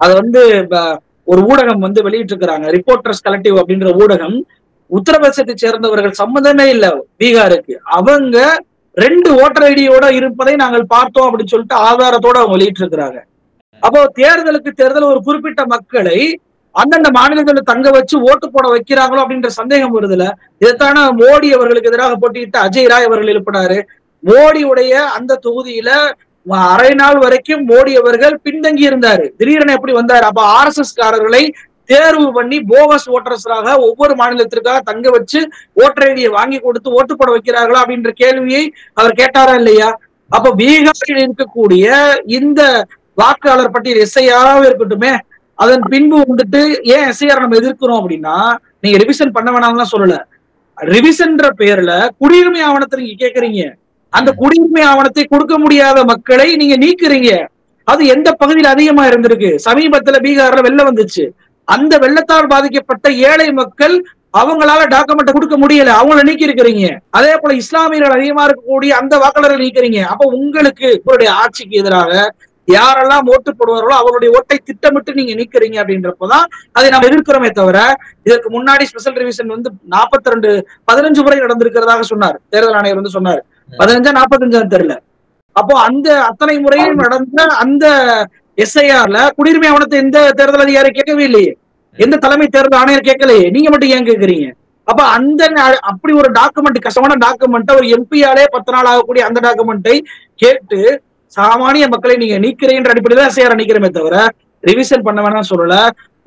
S2: அது வந்து ஒரு ஊடகம் வந்து வெளியிட்டு இருக்கிறாங்க, ரிப்போர்ட்டர்ஸ் கலெக்டிவ் அப்படின்ற ஊடகம். உத்தரப்பிரதேசத்தை சேர்ந்தவர்கள் சம்மந்தமே இல்ல பீகாருக்கு, அவங்க 2 ஓட்டர் ஐடியோட இருப்பதை நாங்கள் பார்த்தோம் அப்படின்னு சொல்லிட்டு ஆதாரத்தோட அவங்க வெளியிட்டு இருக்கிறாங்க. அப்போ தேர்தலுக்கு தேர்தல் ஒரு குறிப்பிட்ட மக்களை அந்தந்த மாநிலங்களை தங்க வச்சு ஓட்டு போட வைக்கிறாங்களோ அப்படின்ற சந்தேகம் வருதுல. இதைத்தான மோடி அவர்களுக்கு எதிராக போட்டியிட்ட அஜய் ராய் அவர்கள் எழுப்பினாரு. மோடியுடைய அந்த தொகுதியில அரை நாள் வரைக்கும் மோடி அவர்கள் பின்தங்கி இருந்தாரு. திடீரென எப்படி வந்தாரு? அப்ப RSS காரர்களை தேர்வு பண்ணி போகஸ் ஓட்டர்ஸாக ஒவ்வொரு மாநிலத்திற்காக தங்க வச்சு ஓட்டர் ஐடியை வாங்கி கொடுத்து ஓட்டு போட வைக்கிறார்களா அப்படின்ற கேள்வியை அவர் கேட்டாரா இல்லையா? அப்ப பீகாரில் இருக்கக்கூடிய இந்த வாக்காளர் பட்டியல் எஸ்ஐஆராக இருக்கட்டுமே, அதன் பின்பு வந்துட்டு ஏன் எஸ்ஐஆர் நம்ம எதிர்க்கிறோம் அப்படின்னா, நீங்க ரிவிஷன் பண்ண வேணாம்னு சொல்லல. ரிவிஷன்ற பேர்ல குடியுரிமை ஆவணத்தை நீங்க கேக்குறீங்க. அந்த குடியுரிமை ஆவணத்தை கொடுக்க முடியாத மக்களை நீங்க நீக்குறீங்க. அது எந்த பகுதியில் அதிகமா இருந்திருக்கு? சமீபத்துல பீகார்ல வெள்ளம் வந்துச்சு. அந்த வெள்ளத்தால் பாதிக்கப்பட்ட ஏழை மக்கள் அவங்களால டாக்குமெண்ட் கொடுக்க முடியல, அவங்கள நீக்கி இருக்கிறீங்க. அதே போல இஸ்லாமியர்கள் அதிகமா இருக்கக்கூடிய அந்த வாக்காளர்கள் நீக்கிறீங்க. அப்ப உங்களுக்கு உங்களுடைய ஆட்சிக்கு எதிராக யாரெல்லாம் ஓட்டு போடுவார்களோ அவருடைய ஓட்டை திட்டமிட்டு நீங்க நீக்கிறீங்க அப்படின்றப்பதான் அதை நாம் எதிர்க்கிறோமே தவிர, இதற்கு முன்னாடி ஸ்பெஷல் ரிவிஷன் வந்து 15 முறை நடந்திருக்கிறதாக சொன்னார் தேர்தல் ஆணையர் வந்து சொன்னார். 15 45 தெரியல. அப்போ அந்த அத்தனை முறையும் நடந்த அந்த எஸ்ஐஆர்ல குடியுரிமை ஆவணத்தை எந்த தேர்தல் அதிகாரி கேட்கவே இல்லையே, எந்த தலைமை தேர்தல் ஆணையர் கேட்கலையே, நீங்க மட்டும் ஏன் கேட்கறீங்க? அப்ப அந்த அப்படி ஒரு டாக்குமெண்ட், கஷ்டமான டாக்குமெண்ட், ஒரு எம்பியாலே 10 நாள் ஆகக்கூடிய அந்த டாக்குமெண்ட்டை கேட்டு சாமானிய மக்களை நீங்க நீக்கிறீன்ற அடிப்படையில எஸ்ஐஆர் நீக்கிறமே தவிர ரிவிஷன் பண்ண வேணாம்னு சொல்லல.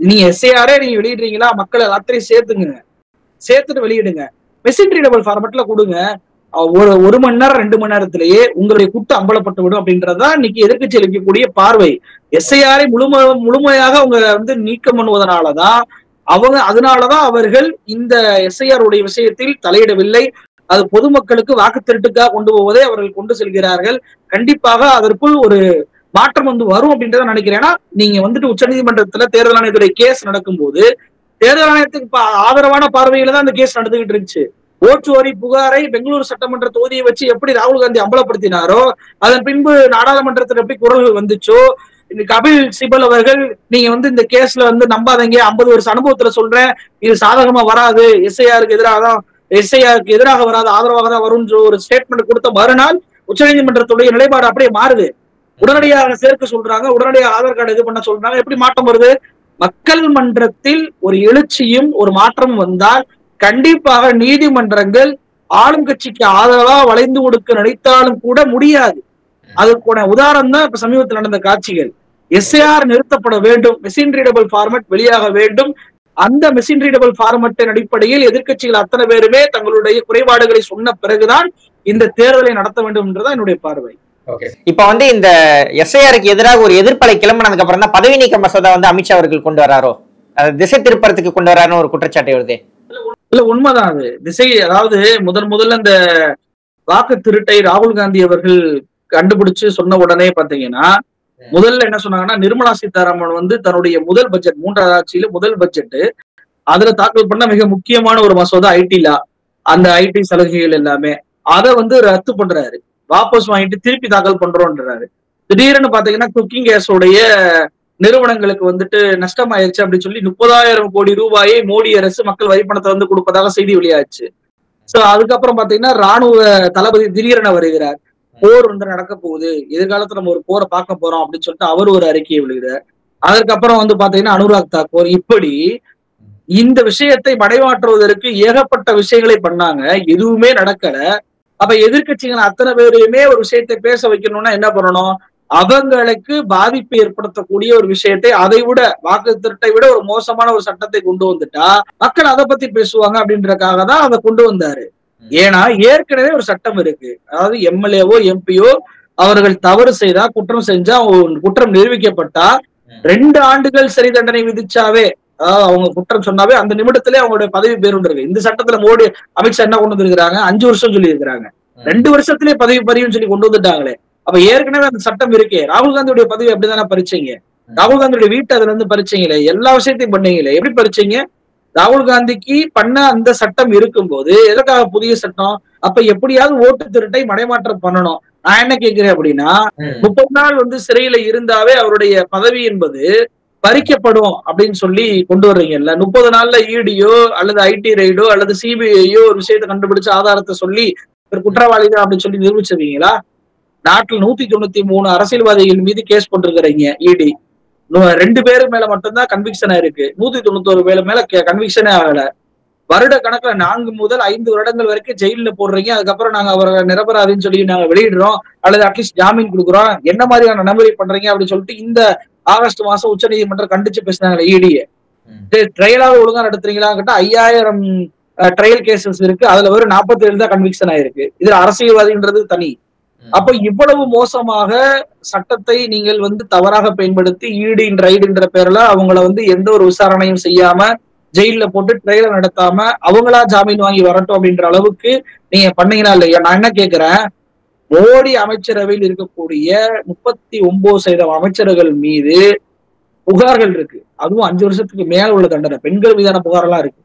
S2: நீங்க எஸ்ஐஆரே நீங்க வெளியிடுறீங்களா, மக்கள் எல்லாத்தையும் சேர்த்துங்க, சேர்த்துட்டு வெளியிடுங்க. மிஸ்இன்ரீடபிள் ஃபார்மேட்ல கொடுங்க. ஒரு மணி நேரம் 2 மணி நேரத்திலேயே உங்களுடைய குட்டு அம்பலப்பட்டு விடும் அப்படின்றதான் இன்னைக்கு எதிர்கட்சி அளிக்கக்கூடிய பார்வை. எஸ்ஐஆரை முழுமையாக அவங்க வந்து நீக்கம் பண்ணுவதனாலதான் அதனாலதான் அவர்கள் இந்த எஸ்ஐஆர் உடைய விஷயத்தில் தலையிடவில்லை. அது பொதுமக்களுக்கு வாக்கு திருட்டுக்காக கொண்டு போவதை அவர்கள் கொண்டு செல்கிறார்கள். கண்டிப்பாக அதற்குள் ஒரு மாற்றம் வந்து வரும் அப்படின்றத நினைக்கிறேன். ஏன்னா நீங்க வந்துட்டு உச்சநீதிமன்றத்துல தேர்தல் ஆணையத்துடைய கேஸ் நடக்கும்போது தேர்தல் ஆணையத்துக்கு ஆதரவான பார்வையில தான் அந்த கேஸ் நடந்துகிட்டு இருந்துச்சு. ஓட்டுவரி புகாரை பெங்களூரு சட்டமன்ற தொகுதியை வச்சு எப்படி ராகுல் காந்தி அம்பலப்படுத்தினாரோ, அதன் பின்பு நாடாளுமன்றத்தில் எப்படி குரல்கள் வந்துச்சோ, கபில் சிபல் அவர்கள் நீங்க வந்து இந்த கேஸ்ல வந்து நம்பாதீங்க, 50 வருஷ அனுபவத்துல சொல்றேன், இது சாதகமா வராது, எஸ்ஐஆருக்கு எதிராக வராது, ஆதரவாக தான் வரும் ஒரு ஸ்டேட்மெண்ட் கொடுத்த மறுநாள் உச்சநீதிமன்றத்துடைய நிலைப்பாடு அப்படியே மாறுது. உடனடியாக சேர்க்க சொல்றாங்க, உடனடியாக ஆதார் கார்டு இது பண்ண சொல்றாங்க. எப்படி மாற்றம் வருது? மக்கள் மன்றத்தில் ஒரு எழுச்சியும் ஒரு மாற்றமும் வந்தால் கண்டிப்பாக நீதிமன்றங்கள் ஆளும் கட்சிக்கு ஆதரவா வளைந்து கொடுக்க நினைத்தாலும் கூட முடியாது. அதுக்கான உதாரணம் தான் இப்ப சமீபத்தில் நடந்த காட்சிகள். எஸ்ஐஆர் நிறுத்தப்பட வேண்டும், மிஸ்இன்ரீடபிள் ஃபார்மேட் வெளியாக வேண்டும். அந்த மிஸ்இன்ரீடபிள் ஃபார்மேட்டின் அடிப்படையில் எதிர்கட்சிகள் அத்தனை பேருமே தங்களுடைய குறைபாடுகளை சொன்ன பிறகுதான் இந்த தேர்தலை நடத்த வேண்டும் என்றுதான் என்னுடைய பார்வை.
S1: இப்ப வந்து இந்த எஸ்ஐஆருக்கு எதிராக ஒரு எதிர்ப்பலை கிளம்பினதுக்கு அப்புறம் தான் பதவி நீக்க மசோதா வந்து அமித்ஷா அவர்கள் கொண்டு வராரோ, திசை திருப்பறதுக்கு கொண்டு வராருன்னு ஒரு குற்றச்சாட்டு வருது.
S2: இல்ல, உண்மைதான் அது. அதாவது முதல்ல இந்த வாக்கு திருட்டை ராகுல் காந்தி அவர்கள் கண்டுபிடிச்சு சொன்ன உடனே பாத்தீங்கன்னா, முதல்ல என்ன சொன்னாங்கன்னா, நிர்மலா சீதாராமன் வந்து தன்னுடைய முதல் பட்ஜெட், 3வது ஆட்சியில முதல் பட்ஜெட், அதுல தாக்கல் பண்ண மிக முக்கியமான ஒரு மசோதா ஐடி லா, அந்த ஐடி சலுகைகள் எல்லாமே அதை வந்து ரத்து பண்றாரு, வாபஸ் வாங்கிட்டு திருப்பி தாக்கல் பண்றோம்ன்றாரு. திடீர்னு பாத்தீங்கன்னா குக்கிங் கேஸோடைய நிறுவனங்களுக்கு வந்துட்டு நஷ்டம் ஆயிடுச்சு அப்படின்னு சொல்லி 30,000 கோடி ரூபாயை மோடி அரசு மக்கள் வரிப்பணத்தை வந்து கொடுப்பதாக செய்தி வெளியாச்சு. சோ அதுக்கப்புறம் பாத்தீங்கன்னா ராணுவ தளபதி திடீரென வருகிறார், போர் வந்து நடக்க போகுது, எதிர்காலத்துல நம்ம ஒரு போரை பார்க்க போறோம் அப்படின்னு சொல்லிட்டு அவர் ஒரு அறிக்கையை விழுகிறார். அதற்கப்புறம் வந்து பாத்தீங்கன்னா அனுராக் தாக்கூர், இப்படி இந்த விஷயத்தை மடைமாற்றுவதற்கு ஏகப்பட்ட விஷயங்களை பண்ணாங்க, எதுவுமே நடக்கல. அப்ப எதிர்கட்சிகள் அத்தனை பேரையுமே ஒரு விஷயத்தை பேச வைக்கணும்னா என்ன பண்ணணும்? அவங்களுக்கு பாதிப்பை ஏற்படுத்தக்கூடிய ஒரு விஷயத்தை, அதை விட வாக்கு திருட்டை விட ஒரு மோசமான ஒரு சட்டத்தை கொண்டு வந்துட்டா மக்கள் அதை பத்தி பேசுவாங்க அப்படின்றதுக்காக தான் அதை கொண்டு வந்தாரு. ஏன்னா ஏற்கனவே ஒரு சட்டம் இருக்கு. அதாவது எம்எல்ஏவோ எம்பியோ அவர்கள் தவறு செய்தா, குற்றம் செஞ்சா, குற்றம் நிரூபிக்கப்பட்டா 2 ஆண்டுகள் சிறை தண்டனை விதிச்சாவே, அதாவது அவங்க குற்றம் சொன்னாவே அந்த நிமிடத்திலே அவங்களுடைய பதவி பேருன்றது. இந்த சட்டத்துல மோடி அமித்ஷா என்ன கொண்டு வந்திருக்கிறாங்க, 5 வருஷம் சொல்லி இருக்கிறாங்க. 2 வருஷத்திலே பதவி பறியும் சொல்லி கொண்டு வந்துட்டாங்களே. அப்ப ஏற்கனவே அந்த சட்டம் இருக்கே. ராகுல் காந்தியுடைய பதவி அப்படிதானே பறிச்சீங்க. ராகுல் காந்தியுடைய வீட்டை அதுல இருந்து பறிச்சீங்களே, எல்லா விஷயத்தையும் பண்ணீங்களே. எப்படி பறிச்சீங்க? ராகுல் காந்திக்கு பண்ண அந்த சட்டம் இருக்கும்போது எதற்காக புதிய சட்டம்? அப்ப எப்படியாவது ஓட்டு திருட்டை மடைமாற்றம் பண்ணணும். நான் என்ன கேட்கிறேன் அப்படின்னா, 30 நாள் சிறையில இருந்தாவே அவருடைய பதவி என்பது பறிக்கப்படும் அப்படின்னு சொல்லி கொண்டு வர்றீங்கல்ல. 30 நாள்ல இடியோ அல்லது ஐடி ரைடோ அல்லது சிபிஐயோ ஒரு விஷயத்தை கண்டுபிடிச்சு ஆதாரத்தை சொல்லி ஒரு குற்றவாளிதான் அப்படின்னு சொல்லி நிரூபிச்சிருவீங்களா? நாட்டில் 193 அரசியல்வாதிகள் மீது கேஸ் போட்டிருக்கிறீங்க இடி. 2 பேரு மேல மட்டும்தான் கன்விக்ஷன் ஆயிருக்கு. 191 பேர் மேல கன்விக்ஷனே ஆகல. வருட கணக்குல 4 முதல் 5 வருடங்கள் வரைக்கும் ஜெயில போடுறீங்க. அதுக்கப்புறம் நாங்க அவரை நிரபராதின்னு சொல்லி நாங்க வெளியிடுறோம் அல்லது அட்லீஸ்ட் ஜாமீன் கொடுக்குறோம். என்ன மாதிரியான நடைமுறை பண்றீங்க அப்படின்னு சொல்லிட்டு இந்த ஆகஸ்ட் மாசம் உச்ச நீதிமன்றம் கண்டிச்சு பேசினாங்க இடியை. ட்ரையலாவது ஒழுங்கா நடத்துறீங்களா கிட்ட 5000 ட்ரையல் கேசஸ் இருக்கு. அதுல வெறும் 47 தான் கன்விக்ஷன் ஆயிருக்கு. இதுல அரசியல்வாதின்றது தனி. அப்ப இவ்வளவு மோசமாக சட்டத்தை நீங்கள் தவறாக பயன்படுத்தி ஈடின் ரைடுன்ற பேர்ல அவங்கள எந்த ஒரு விசாரணையும் செய்யாம ஜெயில போட்டு ட்ரையல் நடத்தாம அவங்களா ஜாமீன் வாங்கி வரட்டும் அப்படின்ற அளவுக்கு நீங்க பண்ணீங்கன்னா இல்லையா? நான் என்ன கேட்கிறேன், மோடி அமைச்சரவையில் இருக்கக்கூடிய 39% அமைச்சர்கள் மீது புகார்கள் இருக்கு. அதுவும் 5 வருஷத்துக்கு மேல உள்ள தண்டனை, பெண்கள் மீதான புகாரெல்லாம் இருக்கு.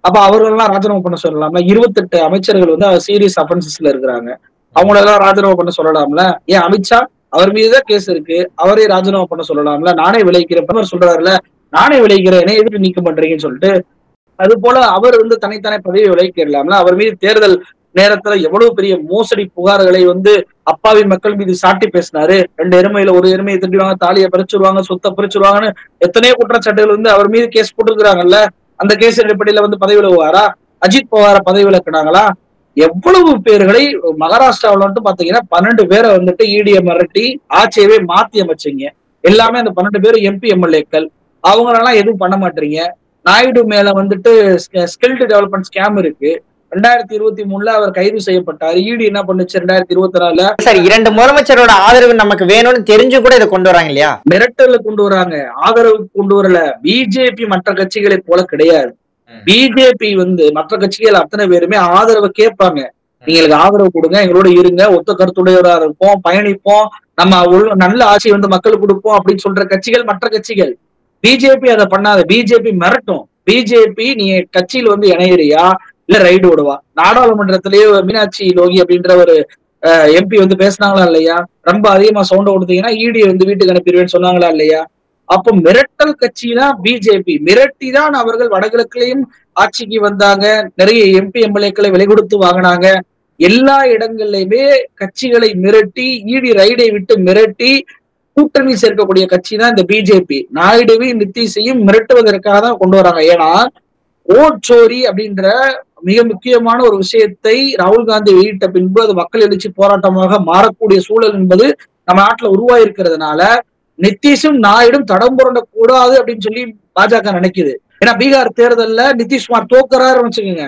S2: அப்ப அவர்களெல்லாம் ராஜினாமா பண்ண சொல்லலாம்ல. 28 அமைச்சர்கள் சீரியஸ் அஃபென்சஸ்ல இருக்கிறாங்க. அவங்களெல்லாம் ராஜினாமா பண்ண சொல்லலாம்ல. ஏன் அமித்ஷா அவர் மீதுதான் கேஸ் இருக்கு, அவரே ராஜினாமா பண்ண சொல்லலாம்ல. நானே விளைவிக்கிறேன் சொல்றாருல, நானே விளைவிக்கிறேன், என்ன எதுக்கு நீக்கம் பண்றீங்கன்னு சொல்லிட்டு. அது போல அவர் தனித்தனி பதவி விளைவிக்கலாம்ல. அவர் மீது தேர்தல் நேரத்துல எவ்வளவு பெரிய மோசடி புகார்களை அப்பாவி மக்கள் மீது சாட்டி பேசினாரு. 2 எருமையில ஒரு எருமையை திட்டுவாங்க, தாலியை பறிச்சுருவாங்க, சொத்தை பறிச்சுருவாங்கன்னு எத்தனையோ குற்றச்சாட்டுகள் அவர் மீது கேஸ் போட்டுருக்காங்கல்ல. அந்த கேஸ் அடிப்படையில பதவி விலகுவாரா? அஜித் பவார பதவி விலக்குனாங்களா? எவ்வளவு பேர்களை மகாராஷ்டிராவில பாத்தீங்கன்னா 12 பேரை இடிய மிரட்டி ஆட்சியவே மாத்தி அமைச்சீங்க. எல்லாமே அந்த 12 பேர் எம்பி எம்எல்ஏக்கள். அவங்களெல்லாம் எதுவும் பண்ண மாட்டீங்க. நாயுடு மேல ஸ்கில்டு டெவலப்மெண்ட் ஸ்கேம் இருக்கு. 2023 அவர் கைது செய்யப்பட்டார். இடி என்ன பண்ணுச்சு 2024?
S1: சார், 2 முதலமைச்சரோட ஆதரவு நமக்கு வேணும்னு தெரிஞ்சு கூட இதை கொண்டு வராங்க இல்லையா?
S2: மிரட்டல கொண்டு வராங்க, ஆதரவு கொண்டு வரல. பிஜேபி மற்ற கட்சிகளை போல கிடையாது. பிஜேபி மற்ற கட்சிகள் அத்தனை பேருமே ஆதரவை கேட்பாங்க. நீங்களுக்கு ஆதரவு கொடுங்க, எங்களோட இருங்க, ஒத்த கருத்துடையவரா இருப்போம், பயணிப்போம், நம்ம நல்ல ஆட்சி மக்களுக்கு கொடுப்போம் அப்படின்னு சொல்ற கட்சிகள் மற்ற கட்சிகள். பிஜேபி அதை பண்ணாத. பிஜேபி மிரட்டும். பிஜேபி நீ கட்சியில் இணையறியா இல்ல ரைடு விடுவா. நாடாளுமன்றத்திலேயே மீனாட்சி லோகி அப்படின்ற ஒரு எம்பி பேசினாங்களா இல்லையா? ரொம்ப அதிகமா சவுண்ட் கொடுத்தீங்கன்னா இடி வீட்டுக்கு அனுப்பிடுவேன்னு சொன்னாங்களா இல்லையா? அப்போ மிரட்டல் கட்சி தான் பிஜேபி. மிரட்டி தான் அவர்கள் வடகிழக்குலயும் ஆட்சிக்கு வந்தாங்க. நிறைய எம்பி எம்எல்ஏக்களை விலை கொடுத்து வாங்கினாங்க. எல்லா இடங்கள்லயுமே கட்சிகளை மிரட்டி, இடி ரைடை விட்டு மிரட்டி கூட்டணி சேர்க்கக்கூடிய கட்சி தான் இந்த பிஜேபி. நாயுடுவையும் நிதிஷையும் மிரட்டுவதற்காக தான் கொண்டு வராங்க. ஏன்னா ஓட் சோரி அப்படின்ற மிக முக்கியமான ஒரு விஷயத்தை ராகுல் காந்தி வெளியிட்ட பின்பு அது மக்கள் எழுச்சி போராட்டமாக மாறக்கூடிய சூழல் என்பது நம்ம நாட்டுல உருவாயிருக்கிறதுனால நிதிஷும் நாயுடும் தடம் புரண்ட கூடாது அப்படின்னு சொல்லி பாஜக நினைக்குது. ஏன்னா பீகார் தேர்தல்ல நிதிஷ்குமார் தோக்குறாருன்னு வச்சுக்கோங்க,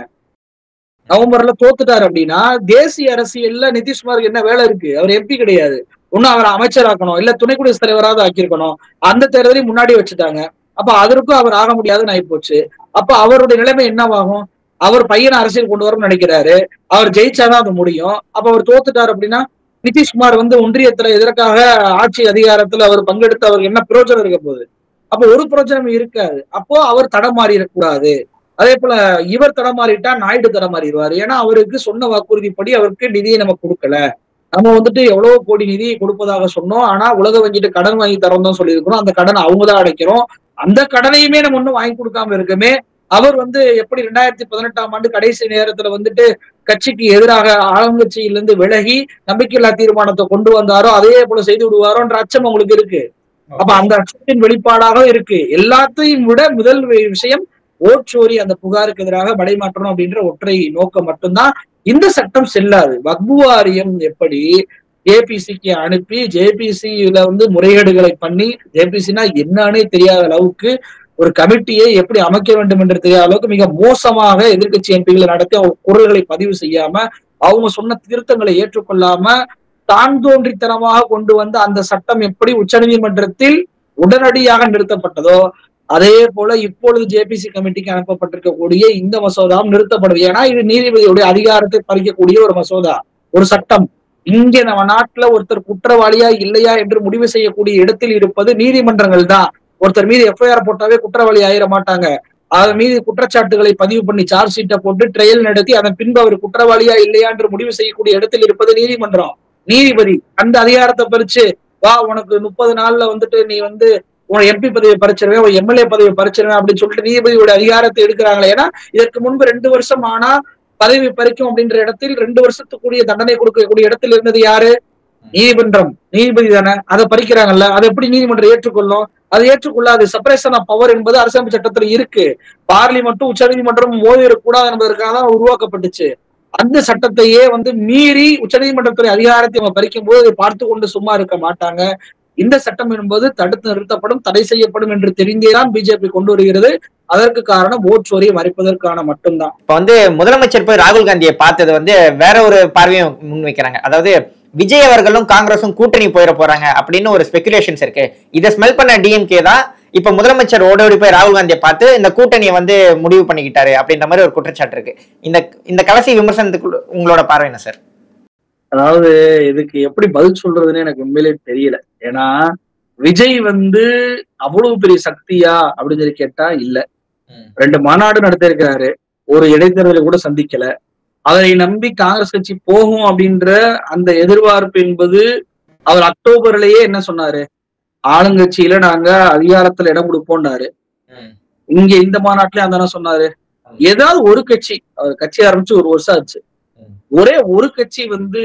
S2: நவம்பர்ல தோத்துட்டாரு அப்படின்னா தேசிய அரசியல்ல நிதிஷ்குமாருக்கு என்ன வேலை இருக்கு? அவர் எம்பி கிடையாது. ஒன்னும் அவரை அமைச்சராக்கணும், இல்ல துணை குடியரசுத் தலைவராவது ஆக்கியிருக்கணும். அந்த தேர்தலையும் முன்னாடி வச்சுட்டாங்க. அப்ப அதற்கும் அவர் ஆக முடியாதுன்னு ஆயிப்போச்சு. அப்ப அவருடைய நிலைமை என்னவாகும்? அவர் பையனை அரசியல் கொண்டு வரணும்னு நினைக்கிறாரு. அவர் ஜெயிச்சாதான் அது முடியும். அப்ப அவர் தோத்துட்டாரு அப்படின்னா நிதிஷ்குமார் ஒன்றியத்துல எதற்காக ஆட்சி அதிகாரத்துல அவர் பங்கெடுத்து அவருக்கு என்ன பிரயோஜனம் இருக்க போகுது? அப்போ ஒரு பிரயோஜனம் இருக்காது. அப்போ அவர் தடமாறிடக்கூடாது. அதே போல இவர் தடமாறிட்டா நாயுடு தடமாறிடுவாரு. ஏன்னா அவருக்கு சொன்ன வாக்குறுதிப்படி அவருக்கு நிதியை நம்ம கொடுக்கல. நம்ம எவ்வளவு கோடி நிதியை கொடுப்பதாக சொன்னோம். ஆனா உலக வங்கிட்டு கடன் வாங்கி தரோம் தான் சொல்லியிருக்கிறோம். அந்த கடனை அவங்கதான் அடைக்கிறோம். அந்த கடனையுமே நம்ம ஒன்னும் வாங்கி கொடுக்காம இருக்குமே. அவர் எப்படி 2018ஆம் ஆண்டு கடைசி நேரத்துல கட்சிக்கு எதிராக ஆளுங்கட்சியிலிருந்து விலகி நம்பிக்கையில்லா தீர்மானத்தை கொண்டு வந்தாரோ அதே போல செய்து விடுவாரோன்ற அச்சம் உங்களுக்கு இருக்கு. அப்ப அந்த அச்சத்தின் வெளிப்பாடாக இருக்கு. எல்லாத்தையும் விட முதல் விஷயம் ஓட்சோரி அந்த புகாருக்கு எதிராக மடைமாற்றணும் அப்படின்ற ஒற்றை நோக்கம் மட்டும்தான். இந்த சட்டம் செல்லாது. வக்பு வாரியம் எப்படி ஜேபிசிக்கு அனுப்பி ஜேபிசியில வந்து முறைகேடுகளை பண்ணி, ஜேபிசினா என்னன்னே தெரியாத அளவுக்கு ஒரு கமிட்டியை எப்படி அமைக்க வேண்டும் என்று தெரியாத அளவுக்கு மிக மோசமாக எதிர்க்கட்சி எம்பிகளை நடத்தி அவங்க குரல்களை பதிவு செய்யாம, அவங்க சொன்ன திருத்தங்களை ஏற்றுக்கொள்ளாம, தான் தோன்றித்தனமாக கொண்டு வந்த அந்த சட்டம் எப்படி உச்சநீதிமன்றத்தில் உடனடியாக நிறுத்தப்பட்டதோ, அதே போல இப்பொழுது ஜேபிசி கமிட்டிக்கு அனுப்பப்பட்டிருக்கக்கூடிய இந்த மசோதாவும் நிறுத்தப்படுது. ஏன்னா இது நீதிபதியுடைய அதிகாரத்தை பறிக்கக்கூடிய ஒரு மசோதா, ஒரு சட்டம். இங்க நம்ம நாட்டுல ஒருத்தர் குற்றவாளியா இல்லையா என்று முடிவு செய்யக்கூடிய இடத்தில் இருப்பது நீதிமன்றங்கள் தான். ஒருத்தர் மீது எஃப்ஐஆர் போட்டாவே குற்றவாளி ஆயிட மாட்டாங்க. அதன் மீது குற்றச்சாட்டுகளை பதிவு பண்ணி சார்ஜ் ஷீட்டை போட்டு ட்ரையல் நடத்தி அதன் பின்பு அவர் குற்றவாளியா இல்லையா என்று முடிவு செய்யக்கூடிய இடத்தில் இருப்பது நீதிமன்றம். நீதிபதி அந்த அதிகாரத்தை பறிச்சு, வா உனக்கு 30 நாள்ல வந்துட்டு நீ வந்து உன் எம்பி பதவியை பறிச்சிருவேன், உன் எம்எல்ஏ பதவியை பறிச்சிருவேன் அப்படின்னு சொல்லிட்டு நீதிபதியோட அதிகாரத்தை எடுக்கிறாங்களே. ஏன்னா இதற்கு முன்பு 2 வருஷம் ஆனா பதவி பறிக்கும் அப்படின்ற இடத்தில் 2 வருஷத்துக்குரிய தண்டனை கொடுக்கக்கூடிய இடத்தில் இருந்தது யாரு? நீதிமன்றம், நீதிபதி தானே. அதை பறிக்கிறாங்கல்ல, அதை எப்படி நீதிமன்றம் ஏற்றுக்கொள்ளும்? அது ஏற்றுக்கொள்ளாது. செப்பரேஷன் ஆஃப் பவர் என்பது அரசியலமைப்பு சட்டத்துல இருக்கு. பார்லிமெண்ட்டும் உச்ச நீதிமன்றம் மோதிடக்கூடாது என்பதற்காக தான் உருவாக்கப்பட்டுச்சு. அந்த சட்டத்தையே வந்து மீறி உச்சநீதிமன்றத்துறை அதிகாரத்தை அவங்க பறிக்கும் போது அதை பார்த்து கொண்டு சும்மா இருக்க மாட்டாங்க. இந்த சட்டம் என்பது தடுத்து நிறுத்தப்படும், தடை செய்யப்படும் என்று தெரிந்தேதான் பிஜேபி கொண்டு வருகிறது. அதற்கு காரணம் ஓட் சோரியை மறைப்பதற்கான மட்டும்தான்.
S1: இப்ப வந்து முதலமைச்சர் போய் ராகுல் காந்தியை பார்த்தது வந்து வேற ஒரு பார்வையை முன்வைக்கிறாங்க. அதாவது விஜய் அவர்களும் காங்கிரஸும் கூட்டணி போயிட போறாங்க அப்படின்னு ஒரு ஸ்பெகுலேஷன்ஸ் இருக்கு. இதை ஸ்மெல் பண்ண டிஎம்கே தான் இப்ப முதலமைச்சர் ஓடோடி போய் ராகுல் காந்தியை பார்த்து இந்த கூட்டணியை வந்து முடிவு பண்ணிக்கிட்டாரு அப்படின்ற மாதிரி ஒரு குற்றச்சாட்டு இருக்கு. இந்த கடைசி விமர்சனத்துக்கு உங்களோட பார்வை என்ன சார்?
S2: அதாவது இதுக்கு எப்படி பதில் சொல்றதுன்னு எனக்கு உண்மையிலே தெரியல. ஏன்னா விஜய் வந்து அவ்வளவு பெரிய சக்தியா அப்படின்னு சொல்லி கேட்டா இல்ல. 2 மாநாடு நடத்திருக்கிறாரு, ஒரு இடைத்தேர்தலை கூட சந்திக்கல. அதை நம்பி காங்கிரஸ் கட்சி போகும் அப்படின்ற அந்த எதிர்பார்ப்பு என்பது, அவர் அக்டோபர்லயே என்ன சொன்னாரு, ஆளுங்கட்சியில நாங்க அதிகாரத்துல இடம் கொடுப்போம்னாரு. இங்க இந்த மாநாட்டிலே அந்த சொன்னாரு. ஏதாவது ஒரு கட்சி, அவர் கட்சி ஆரம்பிச்சு 1 வருஷம் ஆச்சு, ஒரே ஒரு கட்சி வந்து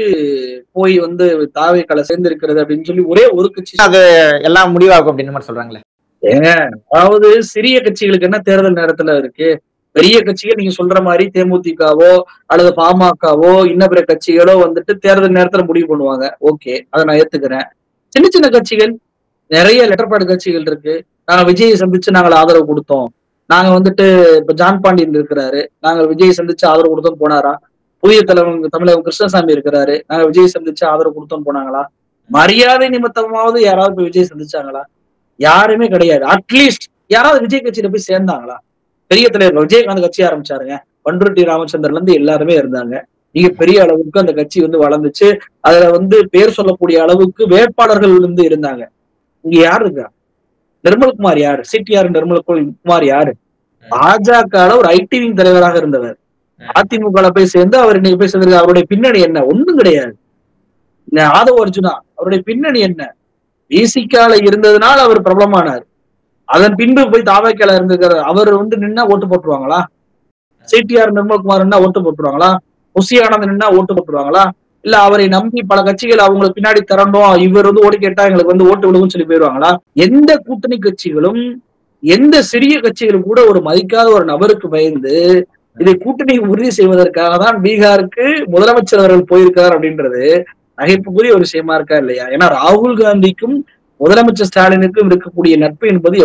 S2: போய் வந்து தாவேக்கால சேர்ந்து இருக்கிறது அப்படின்னு சொல்லி ஒரே ஒரு கட்சி
S1: அது எல்லாம் முடிவாகும் அப்படின்னு மாதிரி சொல்றாங்களே.
S2: ஏங்க, அதாவது சிறிய கட்சிகளுக்கு என்ன தேர்தல் நேரத்துல இருக்கு? பெரிய கட்சிகள் நீங்க சொல்ற மாதிரி தேமுதிகவோ அல்லது பாமகவோ இன்ன பிற கட்சிகளோ வந்துட்டு தேர்தல் நேரத்துல முடிவு பண்ணுவாங்க. ஓகே, அதை நான் ஏத்துக்கிறேன். சின்ன சின்ன கட்சிகள், நிறைய லெட்டர்பாடு கட்சிகள் இருக்கு. நாங்க விஜயை சந்திச்சு நாங்கள் ஆதரவு கொடுத்தோம், நாங்க வந்துட்டு இப்ப ஜான் பாண்டியன் இருக்கிறாரு, நாங்கள் விஜயை சந்திச்சு ஆதரவு கொடுத்தோம் போனாரா? புதிய தலைவர் தமிழக கிருஷ்ணசாமி இருக்கிறாரு, நாங்க விஜய் சந்திச்சு ஆதரவு கொடுத்தோம் போனாங்களா? மரியாதை நிமித்தமாவது யாராவது போய் விஜய் சந்திச்சாங்களா? யாருமே கிடையாது. அட்லீஸ்ட் யாராவது விஜய் கட்சியில போய் சேர்ந்தாங்களா? பெரிய தலைவர் விஜயகாந்த் கட்சி ஆரம்பிச்சாருங்க, பண்ருட்டி ராமச்சந்திரன்ல இருந்து எல்லாருமே இருந்தாங்க. மிக பெரிய அளவுக்கு அந்த கட்சி வந்து வளர்ந்துச்சு. அதுல வந்து பேர் சொல்லக்கூடிய அளவுக்கு வேட்பாளர்கள் வந்து இருந்தாங்க. இங்க யாரு இருக்கா? நிர்மல்குமார் யாரு? சிடிஆர் நிர்மல்குமார் யாரு? பாஜக ஒரு ஐடி விங் தலைவராக இருந்தவர். அதிமுக போய் சேர்ந்து அவர் இன்னைக்கு போய் சேர்ந்து அவருடைய பின்னணி என்ன? ஒண்ணும் கிடையாது. ஆதவ் அர்ஜுனா அவருடைய பின்னணி என்ன? பிசிகால இருந்ததுனால அவர் பிரபலமானார். அதன் பின்பு போய் தாவேக்கால இருந்திருக்காரு. அவர் வந்து நின்னா ஓட்டு போட்டுருவாங்களா? சிடிஆர் நிர்மல்குமார் நின்னா ஓட்டு போட்டுருவாங்களா? புசி ஆனந்த் நின்னா ஓட்டு போட்டுருவாங்களா? இல்ல அவரை நம்பி பல கட்சிகள் அவங்களுக்கு பின்னாடி திரண்டோம், இவர் வந்து ஓட்டு கேட்டா எங்களுக்கு வந்து ஓட்டு விழுவும் சொல்லி போயிருவாங்களா? எந்த கூட்டணி கட்சிகளும் எந்த சிறிய கட்சிகளும் கூட ஒரு மதிக்காத ஒரு நபருக்கு பயந்து இதை கூட்டணி உறுதி செய்வதற்காக தான் பீகாருக்கு முதலமைச்சர் அவர்கள் போயிருக்கார் அப்படின்றது நகைப்புக்குரிய ஒரு விஷயமா இருக்கா இல்லையா? ஏன்னா ராகுல் காந்திக்கும் முதலமைச்சர் ஸ்டாலினுக்கும் இருக்கக்கூடிய நட்பு என்பது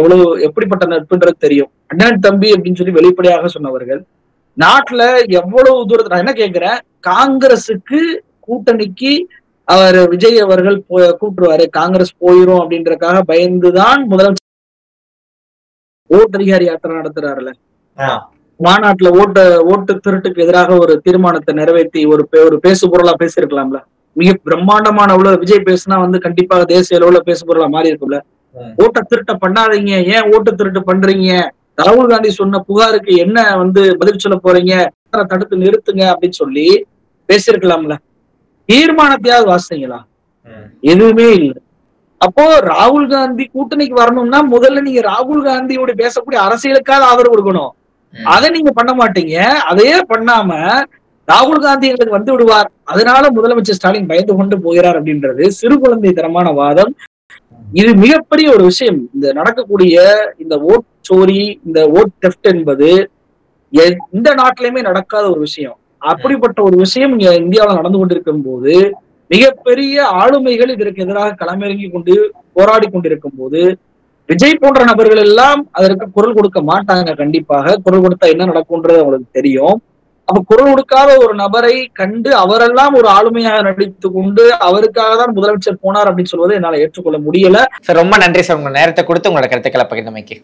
S2: எப்படிப்பட்ட நட்புன்றது தெரியும். அண்ணன் தம்பி அப்படின்னு சொல்லி வெளிப்படையாக சொன்னவர்கள். நாட்டுல எவ்வளவு தூரத்துல நான் என்ன கேட்கிறேன், காங்கிரசுக்கு கூட்டணிக்கு அவர் விஜய் அவர்கள் கூப்பிடுவாரு, காங்கிரஸ் போயிரும் அப்படின்றதுக்காக பயந்துதான் முதலமைச்சர் ஓட்டதிகாரி யாத்திரை நடத்துறாருல, மாநாட்டுல ஓட்டு திருட்டுக்கு எதிராக ஒரு தீர்மானத்தை நிறைவேற்றி ஒரு பேசு பொருளா பேசியிருக்கலாம்ல. மிக பிரம்மாண்டமான அளவுல விஜய் பேசுனா வந்து கண்டிப்பாக தேசிய அளவுல பேசு பொருளா மாறி இருக்கும்ல. ஓட்ட திருட்ட பண்ணாதீங்க, ஏன் ஓட்டு திருட்டு பண்றீங்க, ராகுல் காந்தி சொன்ன புகாருக்கு என்ன வந்து பதில் சொல்ல போறீங்க, தடுத்து நிறுத்துங்க அப்படின்னு சொல்லி பேசியிருக்கலாம்ல. தீர்மானத்தையாவது வாசிங்களா? எதுவுமே இல்லை. அப்போ ராகுல் காந்தி கூட்டணிக்கு வரணும்னா முதல்ல நீங்க ராகுல் காந்தியோட பேசக்கூடிய அரசியலுக்காக ஆதரவு கொடுக்கணும். அதை நீங்க பண்ண மாட்டீங்க. அதையே பண்ணாம ராகுல் காந்தி எங்களுக்கு வந்து விடுவார், அதனால முதலமைச்சர் ஸ்டாலின் பயந்து கொண்டு போகிறார் அப்படின்றது சிறு குழந்தை தரமான வாதம். இது மிகப்பெரிய ஒரு விஷயம். இந்த நடக்கக்கூடிய இந்த ஓட் சோரி, இந்த ஓட் தெஃப்ட் என்பது எந்த நாட்டிலுமே நடக்காத ஒரு விஷயம். அப்படிப்பட்ட ஒரு விஷயம் இங்க இந்தியாவில் நடந்து கொண்டிருக்கும் போது மிகப்பெரிய ஆளுமைகள் இதற்கு எதிராக களமிறங்கி கொண்டு போராடி கொண்டிருக்கும் போது விஜய் போன்ற நபர்கள் எல்லாம் அதற்கு குரல் கொடுக்க மாட்டாங்க. கண்டிப்பாக குரல் கொடுத்தா என்ன நடக்கும்ன்றது அவங்களுக்கு தெரியும். அப்ப குரல் கொடுக்காத ஒரு நபரை கண்டு அவரெல்லாம் ஒரு ஆளுமையாக நடித்து கொண்டு அவருக்காக தான் முதலமைச்சர் போனார் அப்படின்னு சொல்வதை என்னால ஏற்றுக்கொள்ள முடியல.
S1: சார் ரொம்ப நன்றி சார், உங்க நேரத்தை கொடுத்து உங்களோட கருத்துக்களை பகிர்ந்தமைக்கு.